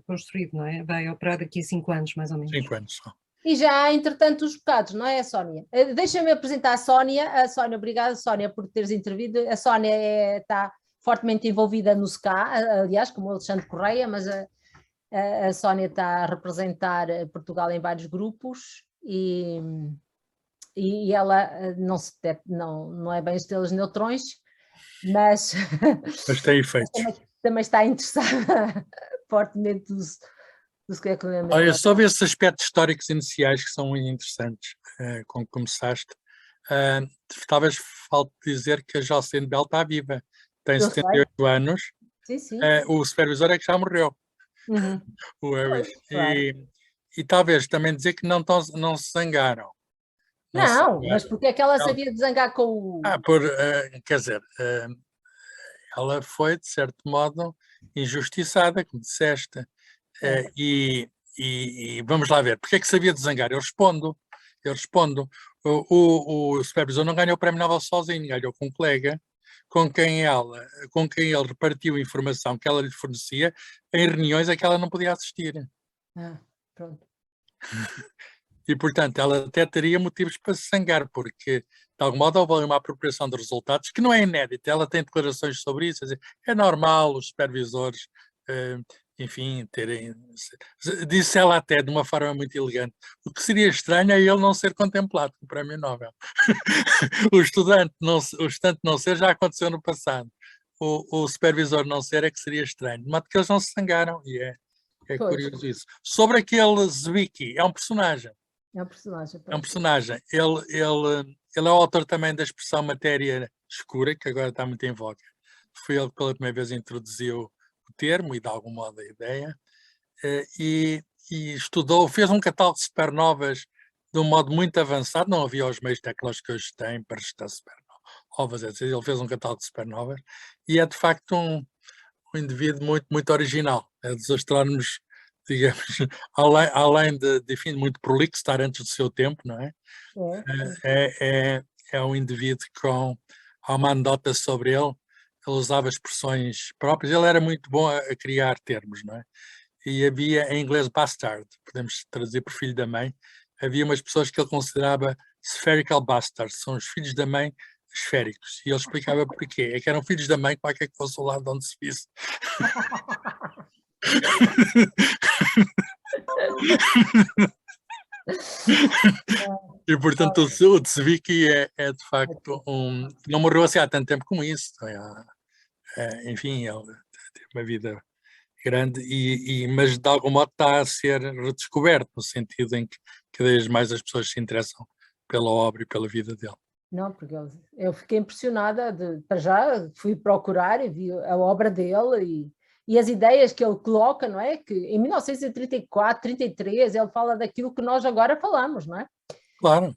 [SPEAKER 6] construído, não é? Vai operar daqui a 5 anos, mais ou menos.
[SPEAKER 3] 5 anos só.
[SPEAKER 1] E já há, entretanto, os bocados, não é, Sónia? Deixa-me apresentar a Sónia. Obrigada, Sónia, por teres intervido. A Sónia está fortemente envolvida no SCA, aliás, como o Alexandre Correia, mas a Sónia está a representar Portugal em vários grupos e ela não é bem estrelas de neutrões, mas
[SPEAKER 3] tem efeitos.
[SPEAKER 1] também está interessada fortemente do que é que lembra.
[SPEAKER 3] Olha, só ver esses aspectos históricos iniciais que são muito interessantes, com que começaste. Talvez falte dizer que a Jocelyn Bell está viva, tem 78 anos.
[SPEAKER 1] Sim, sim.
[SPEAKER 3] O supervisor é que já morreu, o Harris. E talvez também dizer que não se zangaram.
[SPEAKER 1] Não, mas porque é que ela sabia de zangar com o...
[SPEAKER 3] quer dizer, ela foi, de certo modo, injustiçada, como disseste. E vamos lá ver, porque é que sabia de zangar? Eu respondo. O supervisor não ganhou o prémio Nobel sozinho, ganhou com um colega com quem ele repartiu a informação que ela lhe fornecia em reuniões a que ela não podia assistir.
[SPEAKER 1] Pronto.
[SPEAKER 3] E, portanto, ela até teria motivos para se zangar, porque, de algum modo, houve uma apropriação de resultados, que não é inédita. Ela tem declarações sobre isso. É normal os supervisores, enfim, terem... Disse ela até de uma forma muito elegante. O que seria estranho é ele não ser contemplado com o prémio Nobel. O estudante não ser já aconteceu no passado. O supervisor não ser é que seria estranho. De modo que eles não se zangaram, e é curioso isso. Sobre aquele Zwicky, é um personagem.
[SPEAKER 1] É um personagem.
[SPEAKER 3] É um personagem. Ele é o autor também da expressão matéria escura, que agora está muito em voga. Foi ele que pela primeira vez introduziu o termo e de algum modo a ideia. E estudou, fez um catálogo de supernovas de um modo muito avançado, não havia os meios tecnológicos que hoje têm para registrar supernovas, etc. Ele fez um catálogo de supernovas e é de facto um indivíduo muito, muito original. É dos astrónomos, digamos, além de enfim, muito prolixo, estar antes do seu tempo, não é? É um indivíduo há uma anedota sobre ele usava expressões próprias, ele era muito bom a criar termos, não é? E havia em inglês bastard, podemos traduzir por filho da mãe, havia umas pessoas que ele considerava spherical bastards, são os filhos da mãe esféricos, e ele explicava porquê, é que eram filhos da mãe qualquer que fosse o lado de onde se visse. E portanto o Zwicky é de facto não morreu assim há tanto tempo como isso, enfim, ele teve uma vida grande, mas de algum modo está a ser redescoberto, no sentido em que cada vez mais as pessoas se interessam pela obra e pela vida dele.
[SPEAKER 1] Não, porque eu fiquei impressionada, para já fui procurar e vi a obra dele e as ideias que ele coloca, não é? Que em 1934, 33, ele fala daquilo que nós agora falamos, não é?
[SPEAKER 3] Claro.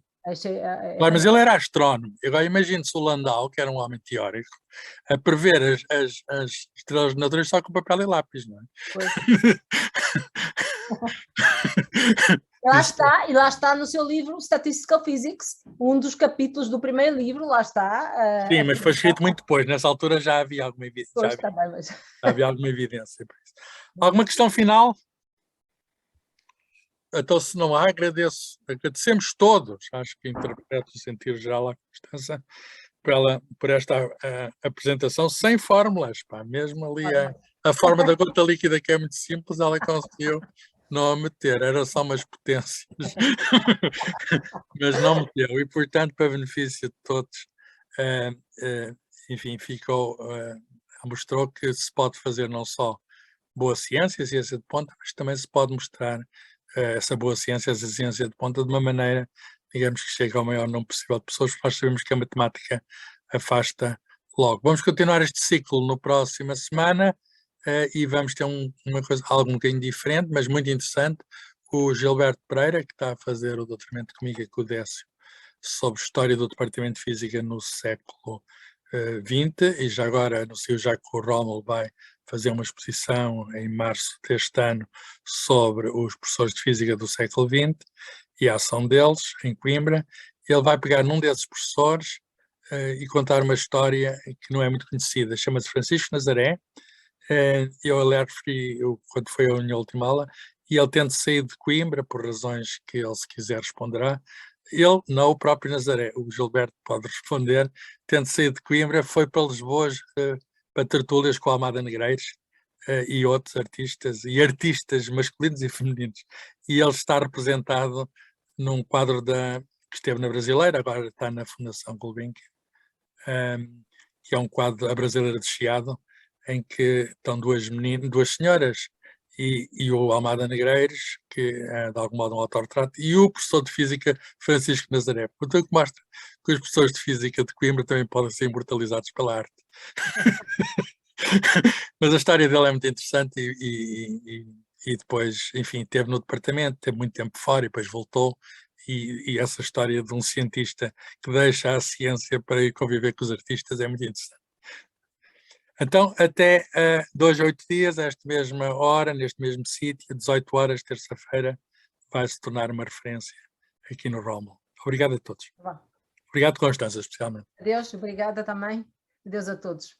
[SPEAKER 3] Claro, mas ele era astrónomo. Agora imagine-se o Landau, que era um homem teórico, a prever as estrelas de neutrões só com papel e lápis, não é?
[SPEAKER 1] Pois. E lá está no seu livro Statistical Physics, um dos capítulos do primeiro livro, lá está.
[SPEAKER 3] Sim, mas foi escrito muito depois, nessa altura já havia alguma evidência.
[SPEAKER 1] Já
[SPEAKER 3] havia alguma evidência para isso. Alguma questão final? Então, se não há, agradecemos todos, acho que interpreto o sentido geral à Constança, por esta apresentação sem fórmulas, mesmo ali a forma da gota líquida, que é muito simples, ela conseguiu não a meter, era só umas potências, mas não meteu, e portanto, para benefício de todos, enfim, mostrou que se pode fazer não só boa ciência de ponta, mas também se pode mostrar essa boa ciência, essa ciência de ponta, de uma maneira, digamos, que chega ao maior número possível de pessoas, porque nós sabemos que a matemática afasta logo. Vamos continuar este ciclo na próxima semana e vamos ter uma coisa, algo um bocadinho diferente, mas muito interessante. O Gilberto Pereira, que está a fazer o doutoramento comigo e com o Décio, sobre História do Departamento de Física no século XX, e já agora anuncio já que o Rómulo vai fazer uma exposição em março deste ano sobre os professores de Física do século XX e a ação deles em Coimbra. Ele vai pegar num desses professores e contar uma história que não é muito conhecida, chama-se Francisco Nazaré. Eu referi quando foi a minha última aula, e ele tenta sair de Coimbra, por razões que ele, se quiser, responderá. Ele, não o próprio Nazaré, o Gilberto pode responder, tenta sair de Coimbra, foi para Lisboa para tertúlias com a Almada Negreiros e outros artistas masculinos e femininos. E ele está representado num quadro que esteve na Brasileira, agora está na Fundação Gulbenkian, que é um quadro, A Brasileira de Chiado, em que estão duas senhoras e o Almada Negreiros, que é de algum modo um autorretrato, e o professor de Física Francisco Nazaré. Portanto, mostra que os professores de Física de Coimbra também podem ser imortalizados pela arte. Mas a história dele é muito interessante e depois, enfim, esteve no departamento, teve muito tempo fora e depois voltou. E essa história de um cientista que deixa a ciência para ir conviver com os artistas é muito interessante. Então, até 2 a 8 dias, a esta mesma hora, neste mesmo sítio, 18 horas, terça-feira, vai se tornar uma referência aqui no Rómulo. Obrigado a todos.
[SPEAKER 1] Bom.
[SPEAKER 3] Obrigado, Constança, especialmente.
[SPEAKER 1] Adeus, obrigada também. Adeus a todos.